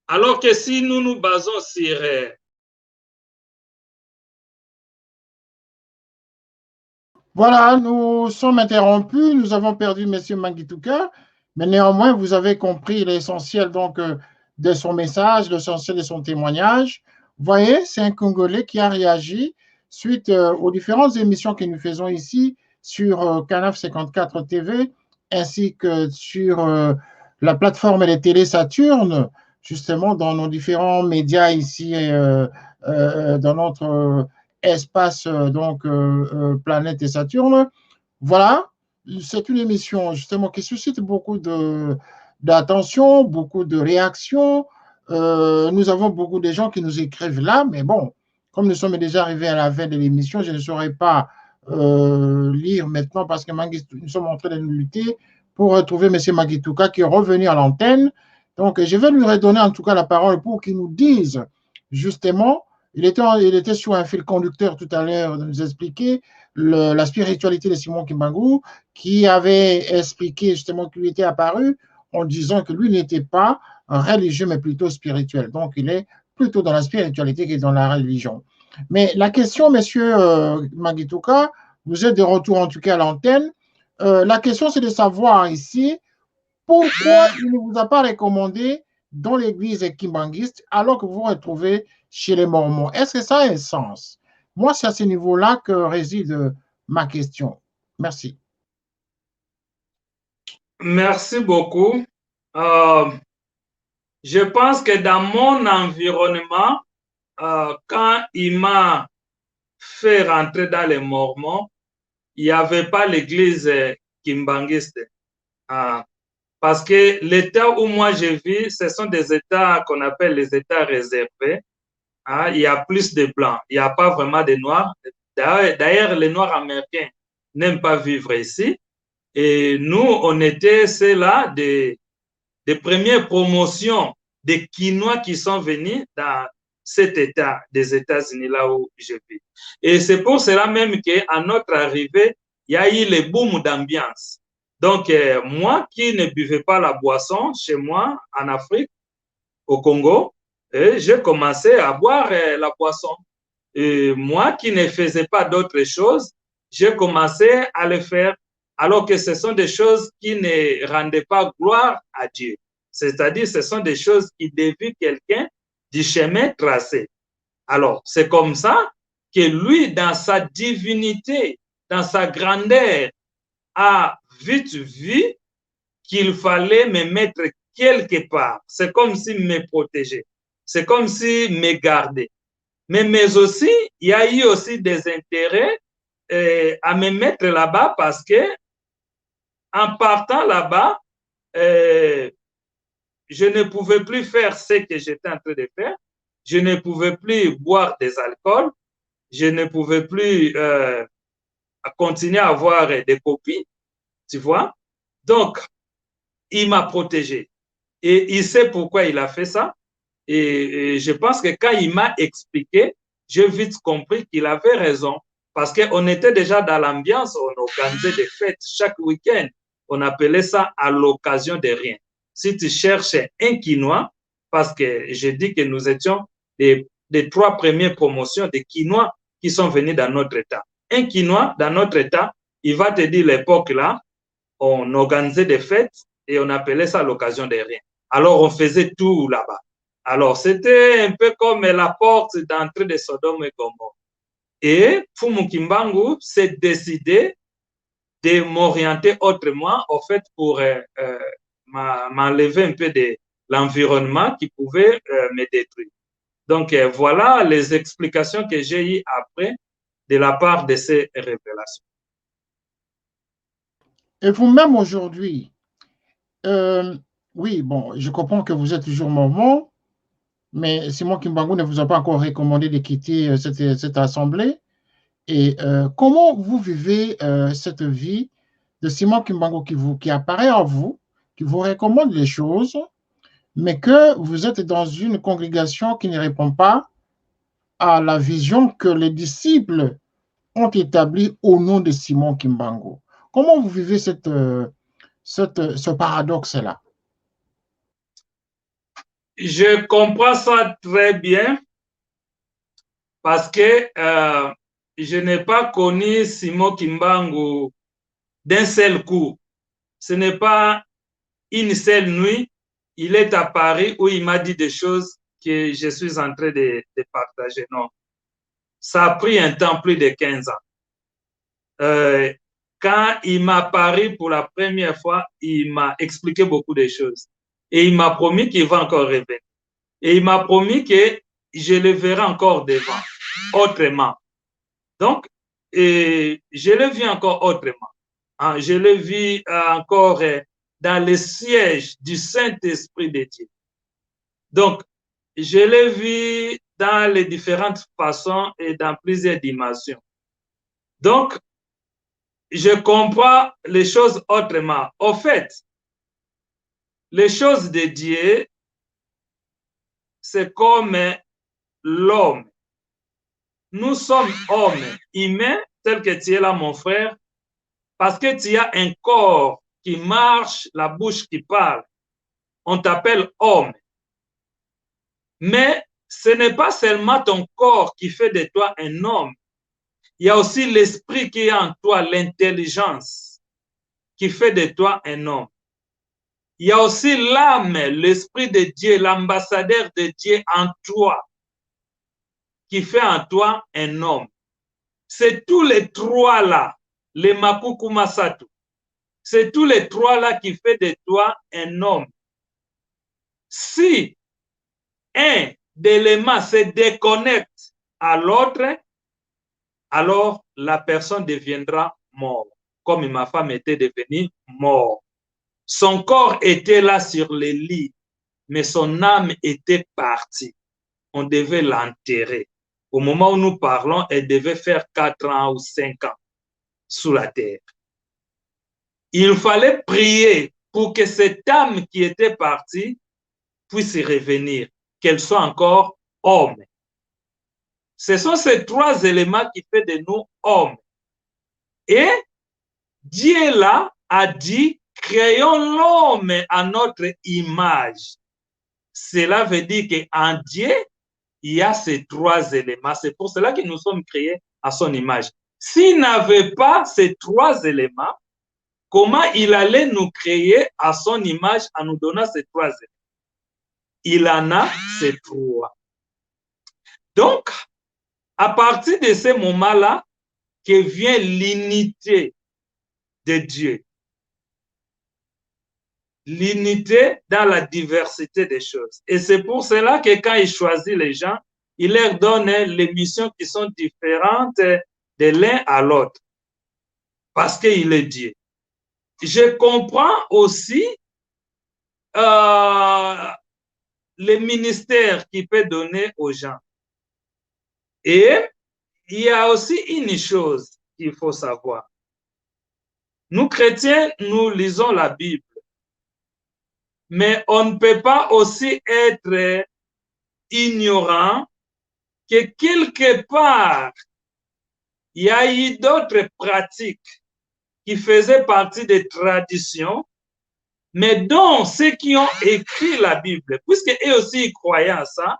[SPEAKER 2] Alors que si nous nous basons sur
[SPEAKER 1] Voilà, nous sommes interrompus, nous avons perdu M. Mangituka, mais néanmoins, vous avez compris l'essentiel donc de son message, l'essentiel de son témoignage. Vous voyez, c'est un Congolais qui a réagi suite aux différentes émissions que nous faisons ici sur Canal 54 TV, ainsi que sur la plateforme des télé Saturne, justement dans nos différents médias ici dans notre espace, donc planète et Saturne. Voilà, c'est une émission justement qui suscite beaucoup d'attention, beaucoup de réactions. Nous avons beaucoup de gens qui nous écrivent là, mais bon, comme nous sommes déjà arrivés à la fin de l'émission, je ne saurais pas lire maintenant parce que nous sommes en train de nous lutter pour retrouver M. Magituka qui est revenu à l'antenne. Donc, je vais lui redonner en tout cas la parole pour qu'il nous dise justement il était sur un fil conducteur tout à l'heure de nous expliquer la spiritualité de Simon Kimbangu, qui avait expliqué justement qu'il était apparu en disant que lui n'était pas religieux, mais plutôt spirituel. Donc, il est plutôt dans la spiritualité que dans la religion. Mais la question, monsieur Magituka, vous êtes de retour en tout cas à l'antenne. La question, c'est de savoir ici pourquoi il ne vous a pas recommandé dans l'église kimbanguiste alors que vous vous retrouvez chez les Mormons? Est-ce que ça a un sens? Moi, c'est à ce niveau-là que réside ma question. Merci.
[SPEAKER 2] Merci beaucoup. Je pense que dans mon environnement, quand il m'a fait rentrer dans les Mormons, il n'y avait pas l'église kimbanguiste. Parce que l'État où moi je vis, ce sont des États qu'on appelle les États réservés. Il y a plus de Blancs, il n'y a pas vraiment de Noirs. D'ailleurs, les Noirs américains n'aiment pas vivre ici. Et nous, on était ceux-là des premières promotions des Quinois qui sont venus dans cet État des États-Unis, là où je vis. Et c'est pour cela même qu'à notre arrivée, il y a eu le boom d'ambiance. Donc, moi qui ne buvais pas la boisson chez moi en Afrique, au Congo, j'ai commencé à boire la boisson. Et moi qui ne faisais pas d'autres choses, j'ai commencé à le faire, alors que ce sont des choses qui ne rendaient pas gloire à Dieu. C'est-à-dire, ce sont des choses qui dévient quelqu'un du chemin tracé. Alors, c'est comme ça que lui, dans sa divinité, dans sa grandeur, a vite vu qu'il fallait me mettre quelque part. C'est comme s'il me protégeait. C'est comme s'il me gardait. Mais aussi, il y a eu aussi des intérêts à me mettre là-bas parce que en partant là-bas, je ne pouvais plus faire ce que j'étais en train de faire. Je ne pouvais plus boire des alcools. Je ne pouvais plus continuer à avoir des copines, tu vois. Donc, il m'a protégé. Et il sait pourquoi il a fait ça. Et je pense que quand il m'a expliqué, j'ai vite compris qu'il avait raison. Parce qu'on était déjà dans l'ambiance, on organisait des fêtes chaque week-end. On appelait ça à l'occasion de rien. Si tu cherches un quinois, parce que je dis que nous étions des 3 premières promotions de quinois qui sont venus dans notre État. Un quinois dans notre État, il va te dire l'époque là, on organisait des fêtes et on appelait ça l'occasion de rien. Alors on faisait tout là-bas. Alors c'était un peu comme la porte d'entrée de Sodome et Gomorrhe. Et Fumu Kimbangu s'est décidé de m'orienter autrement, en fait, pour m'enlever un peu de l'environnement qui pouvait me détruire. Donc voilà les explications que j'ai eues après de la part de ces révélations.
[SPEAKER 1] Et vous-même aujourd'hui, oui, bon, je comprends que vous êtes toujours mormon, mais Simon Kimbangu ne vous a pas encore recommandé de quitter cette assemblée. Et comment vous vivez cette vie de Simon Kimbangu qui apparaît en vous, qui vous recommande les choses, mais que vous êtes dans une congrégation qui ne répond pas à la vision que les disciples ont établie au nom de Simon Kimbangu. Comment vous vivez ce paradoxe-là?
[SPEAKER 2] Je comprends ça très bien parce que je n'ai pas connu Simon Kimbangu d'un seul coup. Ce n'est pas une seule nuit. Il est à Paris où il m'a dit des choses que je suis en train de partager. Non, ça a pris un temps, plus de 15 ans. Quand il m'a parlé pour la première fois, il m'a expliqué beaucoup de choses. Et il m'a promis qu'il va encore revenir. Et il m'a promis que je le verrai encore devant, autrement. Donc, je le vis encore autrement. Je le vis encore dans le siège du Saint-Esprit de Dieu. Donc, je le vis dans les différentes façons et dans plusieurs dimensions. Donc, je comprends les choses autrement. Au fait, les choses de Dieu, c'est comme l'homme. Nous sommes hommes humains, tels que tu es là, mon frère, parce que tu as un corps qui marche, la bouche qui parle. On t'appelle homme. Mais ce n'est pas seulement ton corps qui fait de toi un homme. Il y a aussi l'esprit qui est en toi, l'intelligence qui fait de toi un homme. Il y a aussi l'âme, l'esprit de Dieu, l'ambassadeur de Dieu en toi, qui fait en toi un homme. C'est tous les trois là, les Makuku Masatu. C'est tous les trois là qui fait de toi un homme. Si un d'éléments se déconnecte à l'autre, alors la personne deviendra mort, comme ma femme était devenue mort. Son corps était là sur le lit, mais son âme était partie. On devait l'enterrer. Au moment où nous parlons, elle devait faire 4 ans ou 5 ans sous la terre. Il fallait prier pour que cette âme qui était partie puisse revenir, qu'elle soit encore homme. Ce sont ces trois éléments qui font de nous hommes. Et Dieu là a dit, créons l'homme à notre image. Cela veut dire qu'en Dieu, il y a ces trois éléments. C'est pour cela que nous sommes créés à son image. S'il n'avait pas ces trois éléments, comment il allait nous créer à son image en nous donnant ces trois éléments? Il en a ces trois. Donc, à partir de ce moment-là, que vient l'unité de Dieu. L'unité dans la diversité des choses. Et c'est pour cela que quand il choisit les gens, il leur donne les missions qui sont différentes de l'un à l'autre. Parce qu'il est Dieu. Je comprends aussi les ministères qu'il peut donner aux gens. Et il y a aussi une chose qu'il faut savoir. Nous, chrétiens, nous lisons la Bible. Mais on ne peut pas aussi être ignorant que quelque part, il y a eu d'autres pratiques qui faisaient partie des traditions, mais dont ceux qui ont écrit la Bible, puisque eux aussi ils croyaient à ça,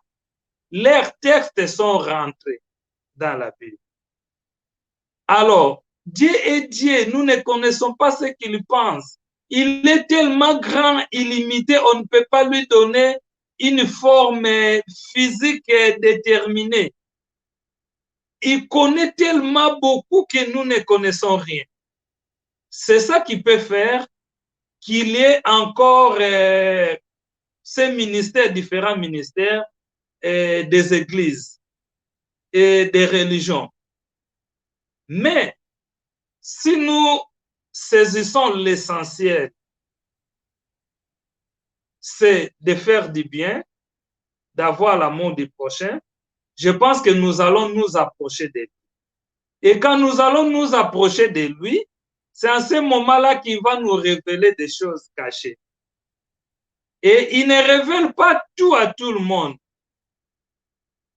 [SPEAKER 2] leurs textes sont rentrés dans la Bible. Alors, Dieu est Dieu, nous ne connaissons pas ce qu'il pense. Il est tellement grand, illimité, on ne peut pas lui donner une forme physique déterminée. Il connaît tellement beaucoup que nous ne connaissons rien. C'est ça qui peut faire qu'il y ait encore ces ministères, différents ministères des églises et des religions. Mais si nous saisissons l'essentiel, c'est de faire du bien, d'avoir l'amour du prochain, je pense que nous allons nous approcher de lui. Et quand nous allons nous approcher de lui, c'est en ce moment-là qu'il va nous révéler des choses cachées. Et il ne révèle pas tout à tout le monde.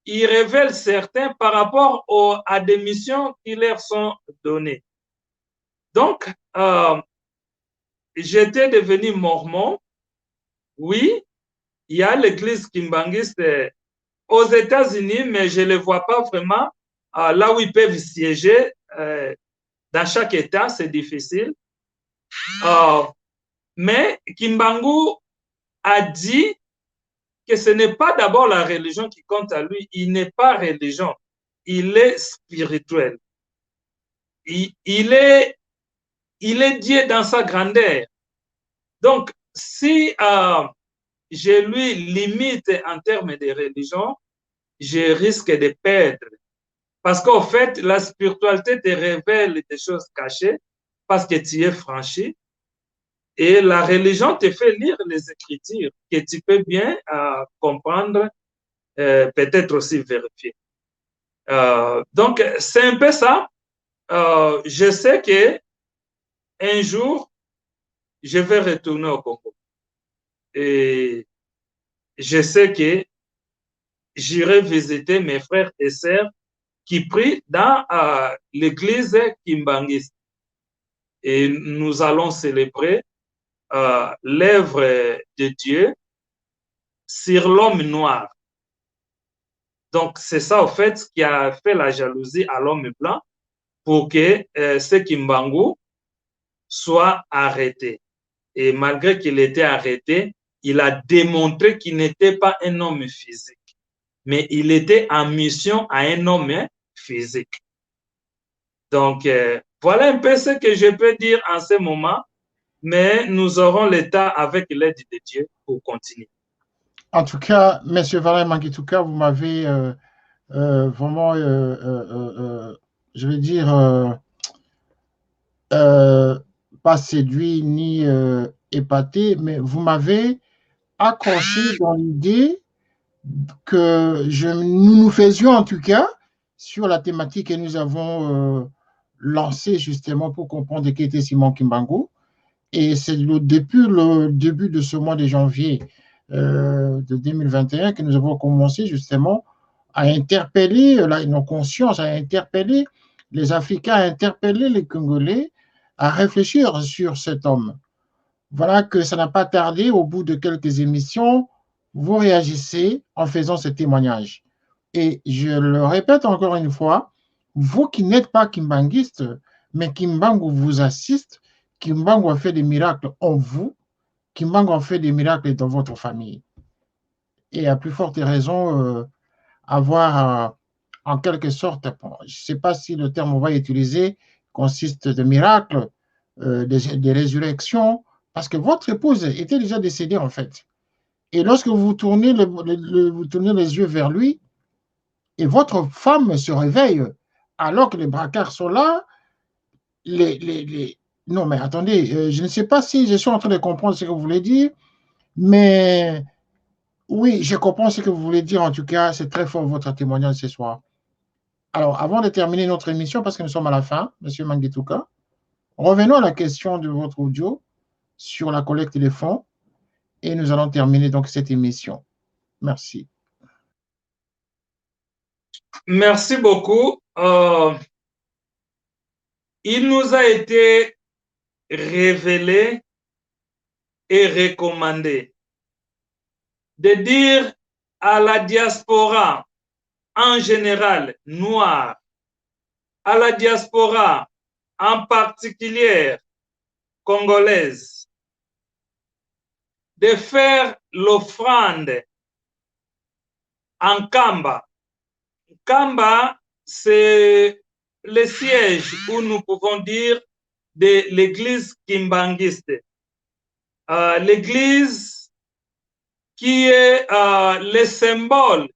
[SPEAKER 2] Il révèle certains par rapport à des missions qui leur sont données. Donc, j'étais devenu mormon. Oui, il y a l'église kimbangiste aux États-Unis, mais je ne les vois pas vraiment là où ils peuvent siéger. Dans chaque État, c'est difficile. Mais Kimbangu a dit que ce n'est pas d'abord la religion qui compte à lui. Il n'est pas religion. Il est spirituel. Il est Dieu dans sa grandeur. Donc, si je lui limite en termes de religion, je risque de perdre. Parce qu'en fait, la spiritualité te révèle des choses cachées parce que tu es franchi. Et la religion te fait lire les Écritures que tu peux bien comprendre, peut-être aussi vérifier. Donc, c'est un peu ça. Je sais que un jour, je vais retourner au Congo. Et je sais que j'irai visiter mes frères et sœurs qui prient dans l'église kimbangiste. Et nous allons célébrer l'œuvre de Dieu sur l'homme noir. Donc, c'est ça, au fait, qui a fait la jalousie à l'homme blanc pour que ce Kimbangu soit arrêté. Et malgré qu'il était arrêté, il a démontré qu'il n'était pas un homme physique, mais il était en mission à un homme physique. Donc, voilà un peu ce que je peux dire en ce moment, mais nous aurons le temps avec l'aide de Dieu pour continuer.
[SPEAKER 1] En tout cas, M. Valère Mangituka, vous m'avez vraiment, je vais dire, pas séduit ni épaté, mais vous m'avez accroché dans l'idée que nous faisions en tout cas sur la thématique que nous avons lancée justement pour comprendre qui était Simon Kimbangu. Et c'est depuis le début de ce mois de janvier de 2021 que nous avons commencé justement à interpeller nos consciences, à interpeller les Africains, à interpeller les Congolais, à réfléchir sur cet homme. Voilà que ça n'a pas tardé, au bout de quelques émissions, vous réagissez en faisant ce témoignage. Et je le répète encore une fois, vous qui n'êtes pas kimbanguiste, mais Kimbangu vous assiste, Kimbangu a fait des miracles en vous, Kimbangu a fait des miracles dans votre famille. Et à plus forte raison, avoir en quelque sorte, je ne sais pas si le terme qu'on va utiliser consiste de miracles, des résurrections, parce que votre épouse était déjà décédée en fait. Et lorsque vous tournez, vous tournez les yeux vers lui, et votre femme se réveille, alors que les braquards sont là, non mais attendez, je ne sais pas si je suis en train de comprendre ce que vous voulez dire, mais oui, je comprends ce que vous voulez dire. En tout cas, c'est très fort votre témoignage ce soir. Alors, avant de terminer notre émission, parce que nous sommes à la fin, M. Mangituka, revenons à la question de votre audio sur la collecte des fonds et nous allons terminer donc cette émission. Merci.
[SPEAKER 2] Merci beaucoup. Il nous a été révélé et recommandé de dire à la diaspora en général noire, à la diaspora en particulier congolaise, de faire l'offrande en Kamba. Kamba, c'est le siège où nous pouvons dire de l'église kimbangiste. L'église qui est le symbole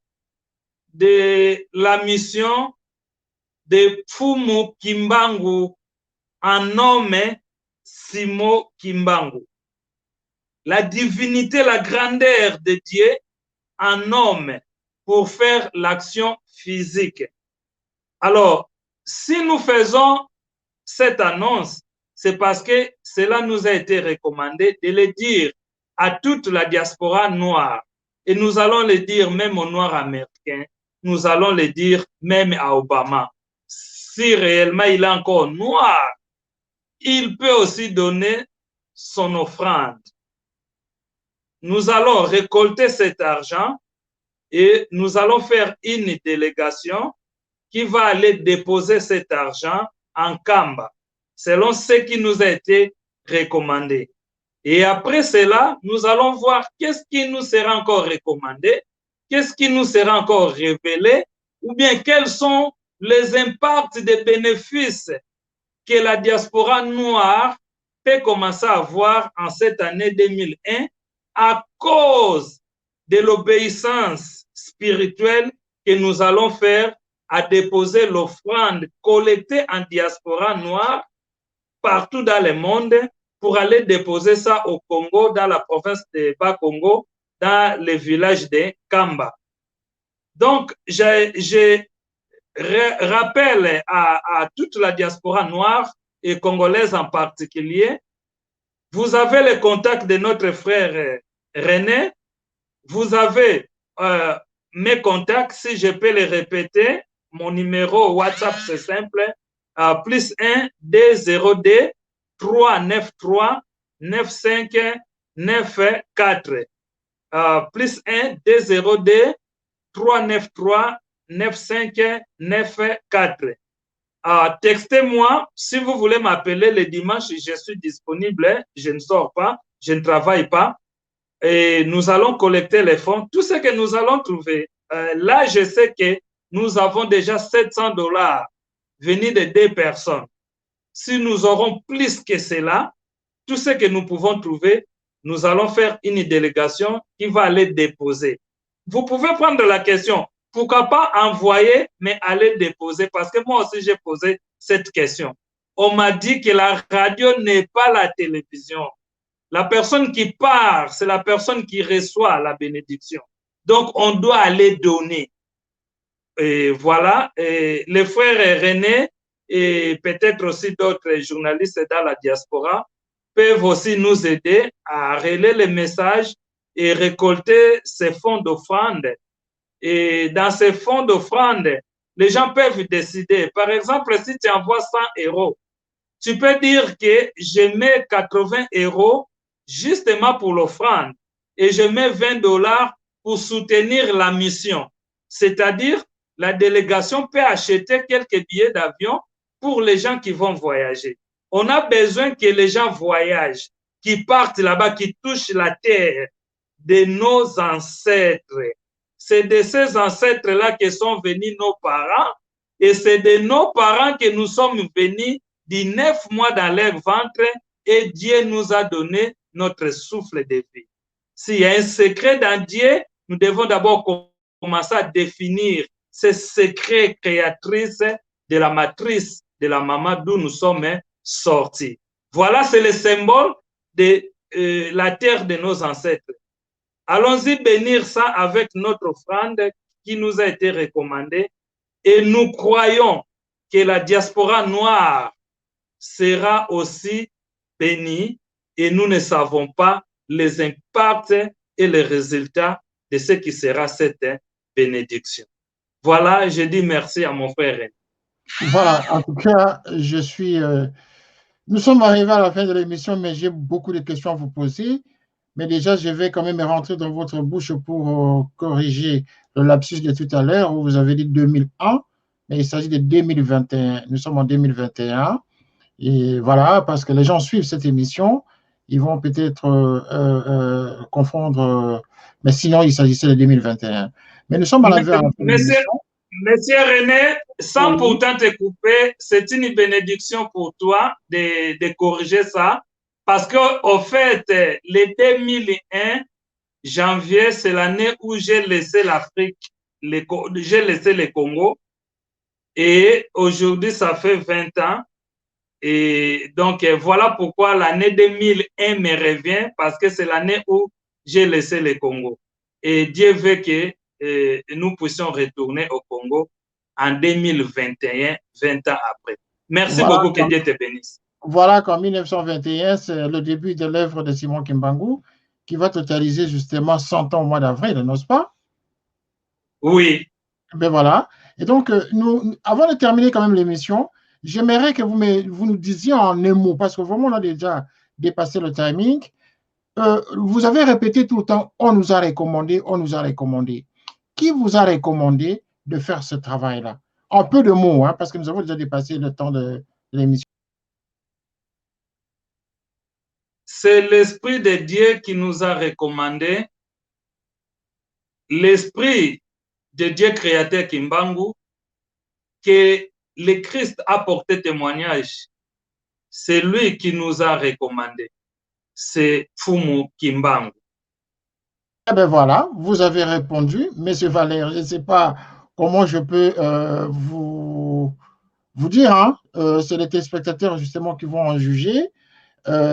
[SPEAKER 2] de la mission de Fumu Kimbangu en nommé Simo Kimbangu. La divinité, la grandeur de Dieu en homme pour faire l'action physique. Alors, si nous faisons cette annonce, c'est parce que cela nous a été recommandé de le dire à toute la diaspora noire. Et nous allons le dire même aux Noirs américains. Nous allons le dire même à Obama. Si réellement il est encore noir, il peut aussi donner son offrande. Nous allons récolter cet argent et nous allons faire une délégation qui va aller déposer cet argent en Kamba, selon ce qui nous a été recommandé. Et après cela, nous allons voir qu'est-ce qui nous sera encore recommandé, qu'est-ce qui nous sera encore révélé, ou bien quels sont les impacts des bénéfices que la diaspora noire peut commencer à voir en cette année 2001 à cause de l'obéissance spirituelle que nous allons faire à déposer l'offrande collectée en diaspora noire partout dans le monde pour aller déposer ça au Congo, dans la province de Bas-Congo, dans le village de Kamba. Donc, je rappelle à toute la diaspora noire et congolaise en particulier, vous avez le contact de notre frère René, vous avez mes contacts, si je peux les répéter, mon numéro WhatsApp c'est simple, plus 1 D0D 393 95 94. Plus 1 D0D 393 9594. Textez-moi si vous voulez m'appeler le dimanche, je suis disponible, je ne sors pas, je ne travaille pas. Et nous allons collecter les fonds. Tout ce que nous allons trouver, là, je sais que nous avons déjà 700 $ venus de 2 personnes. Si nous aurons plus que cela, tout ce que nous pouvons trouver, nous allons faire une délégation qui va aller déposer. Vous pouvez prendre la question, pourquoi pas envoyer, mais aller déposer, parce que moi aussi, j'ai posé cette question. On m'a dit que la radio n'est pas la télévision. La personne qui part, c'est la personne qui reçoit la bénédiction. Donc, on doit aller donner. Et voilà, et les frères René et peut-être aussi d'autres journalistes dans la diaspora peuvent aussi nous aider à relayer les messages et récolter ces fonds d'offrande. Et dans ces fonds d'offrande, les gens peuvent décider. Par exemple, si tu envoies 100 €, tu peux dire que je mets 80 € justement pour l'offrande et je mets 20 $ pour soutenir la mission. C'est-à-dire, la délégation peut acheter quelques billets d'avion pour les gens qui vont voyager. On a besoin que les gens voyagent, qui partent là-bas, qui touchent la terre de nos ancêtres. C'est de ces ancêtres-là que sont venus nos parents et c'est de nos parents que nous sommes venus 19 mois dans leur ventre et Dieu nous a donné notre souffle de vie. S'il y a un secret dans Dieu, nous devons d'abord commencer à définir ces secrets créatrices de la matrice de la maman d'où nous sommes sortis. Voilà, c'est le symbole de la terre de nos ancêtres. Allons-y bénir ça avec notre offrande qui nous a été recommandée et nous croyons que la diaspora noire sera aussi bénie et nous ne savons pas les impacts et les résultats de ce qui sera cette bénédiction. Voilà, je dis merci à mon frère.
[SPEAKER 1] Voilà, en tout cas, je suis... nous sommes arrivés à la fin de l'émission, mais j'ai beaucoup de questions à vous poser. Mais déjà, je vais quand même rentrer dans votre bouche pour corriger le lapsus de tout à l'heure où vous avez dit 2001, mais il s'agit de 2021. Nous sommes en 2021. Et voilà, parce que les gens suivent cette émission, ils vont peut-être confondre, mais sinon, il s'agissait de 2021. Mais nous sommes à la fin de l'émission.
[SPEAKER 2] Monsieur René, sans pourtant te couper, c'est une bénédiction pour toi de corriger ça. Parce qu'au fait, le 2001, janvier, c'est l'année où j'ai laissé l'Afrique, j'ai laissé le Congo. Et aujourd'hui, ça fait 20 ans. Et donc, voilà pourquoi l'année 2001 me revient, parce que c'est l'année où j'ai laissé le Congo. Et Dieu veut que nous puissions retourner au Congo en 2021, 20 ans après. Merci
[SPEAKER 1] Voilà,
[SPEAKER 2] beaucoup, que Dieu te bénisse.
[SPEAKER 1] Voilà qu'en 1921, c'est le début de l'œuvre de Simon Kimbangu qui va totaliser justement 100 ans au mois d'avril, n'est-ce pas?
[SPEAKER 2] Oui.
[SPEAKER 1] Ben voilà. Et donc, avant de terminer quand même l'émission, j'aimerais que vous nous disiez en un mot, parce que vraiment, on a déjà dépassé le timing. Vous avez répété tout le temps, on nous a recommandé, on nous a recommandé. Qui vous a recommandé de faire ce travail-là? En peu de mots, hein, parce que nous avons déjà dépassé le temps de l'émission.
[SPEAKER 2] C'est l'Esprit de Dieu qui nous a recommandé, l'Esprit de Dieu créateur Kimbangu, que le Christ a porté témoignage. C'est lui qui nous a recommandé. C'est Fumu Kimbangu.
[SPEAKER 1] Eh bien voilà, vous avez répondu, Monsieur Valère. Je ne sais pas comment je peux vous dire, hein, c'est les téléspectateurs justement qui vont en juger.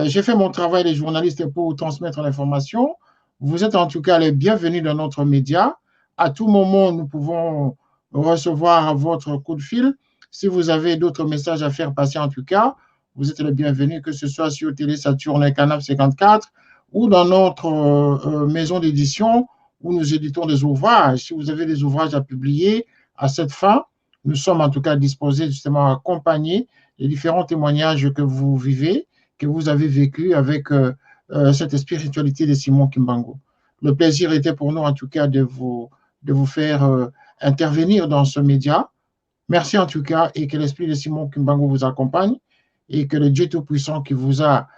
[SPEAKER 1] J'ai fait mon travail de journaliste pour transmettre l'information. Vous êtes en tout cas les bienvenus dans notre média. À tout moment, nous pouvons recevoir votre coup de fil. Si vous avez d'autres messages à faire passer, en tout cas, vous êtes les bienvenus, que ce soit sur Télé Saturne Canal 54 ou dans notre maison d'édition où nous éditons des ouvrages. Si vous avez des ouvrages à publier à cette fin, nous sommes en tout cas disposés justement à accompagner les différents témoignages que vous vivez, que vous avez vécu avec cette spiritualité de Simon Kimbangu. Le plaisir était pour nous en tout cas de vous faire intervenir dans ce média. Merci en tout cas et que l'esprit de Simon Kimbangu vous accompagne et que le Dieu Tout-Puissant qui vous a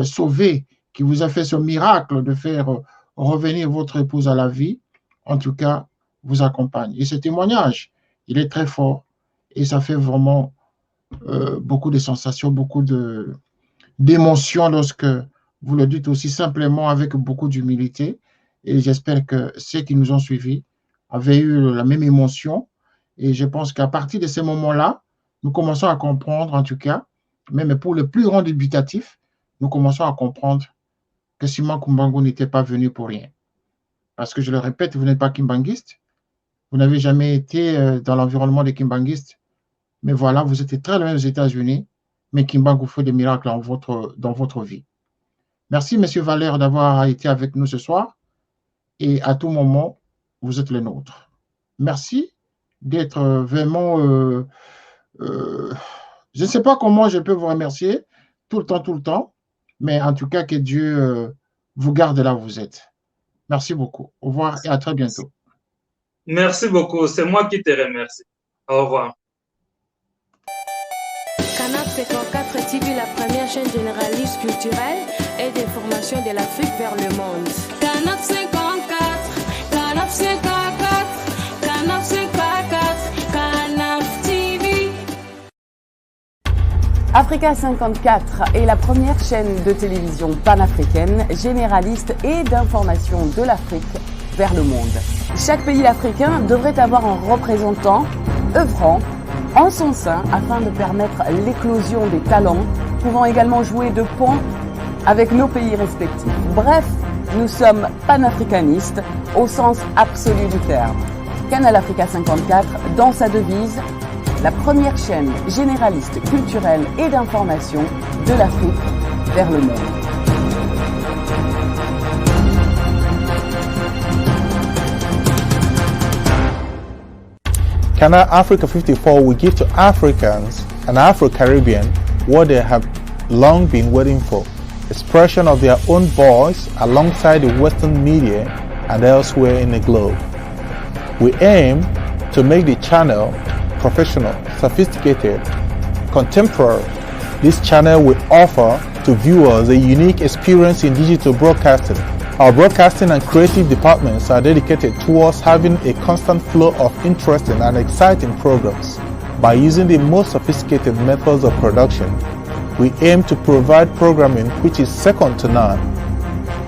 [SPEAKER 1] sauvé, qui vous a fait ce miracle de faire revenir votre épouse à la vie, en tout cas, vous accompagne. Et ce témoignage, il est très fort et ça fait vraiment beaucoup de sensations, beaucoup d'émotions lorsque vous le dites aussi simplement avec beaucoup d'humilité. Et j'espère que ceux qui nous ont suivis avaient eu la même émotion. Et je pense qu'à partir de ces moments-là, nous commençons à comprendre, en tout cas, même pour le plus grand dubitatif, nous commençons à comprendre que Simon Kimbangu n'était pas venu pour rien. Parce que je le répète, vous n'êtes pas kimbanguiste, vous n'avez jamais été dans l'environnement des kimbanguistes, mais voilà, vous étiez très loin aux États-Unis, mais Kimbangu fait des miracles dans votre vie. Merci, M. Valère, d'avoir été avec nous ce soir. Et à tout moment, vous êtes le nôtre. Merci d'être vraiment... je ne sais pas comment je peux vous remercier tout le temps, mais en tout cas, que Dieu vous garde là où vous êtes. Merci beaucoup. Au revoir et à très bientôt.
[SPEAKER 2] Merci beaucoup. C'est moi qui te remercie. Au revoir.
[SPEAKER 3] Canal 54 TV, la première chaîne généraliste culturelle et d'information de l'Afrique vers le monde. Canal 54, Canal 54, Canal 54, Canal TV.
[SPEAKER 4] Africa 54 est la première chaîne de télévision panafricaine, généraliste et d'information de l'Afrique vers le monde. Chaque pays africain devrait avoir un représentant œuvrant en son sein afin de permettre l'éclosion des talents, pouvant également jouer de pont avec nos pays respectifs. Bref, nous sommes panafricanistes au sens absolu du terme. Canal Africa 54, dans sa devise, la première chaîne généraliste culturelle et d'information de l'Afrique vers le monde.
[SPEAKER 5] Canal Africa 54 will give to Africans and Afro-Caribbean what they have long been waiting for, expression of their own voice alongside the Western media and elsewhere in the globe. We aim to make the channel professional, sophisticated, contemporary. This channel will offer to viewers a unique experience in digital broadcasting. Our broadcasting and creative departments are dedicated towards having a constant flow of interesting and exciting programs. By using the most sophisticated methods of production, we aim to provide programming which is second to none,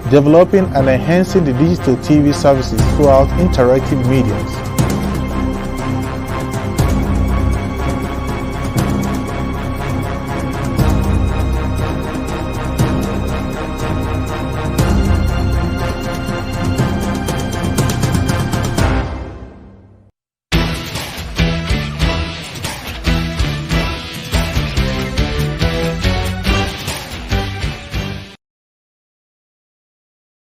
[SPEAKER 5] developing and enhancing the digital TV services throughout interactive mediums.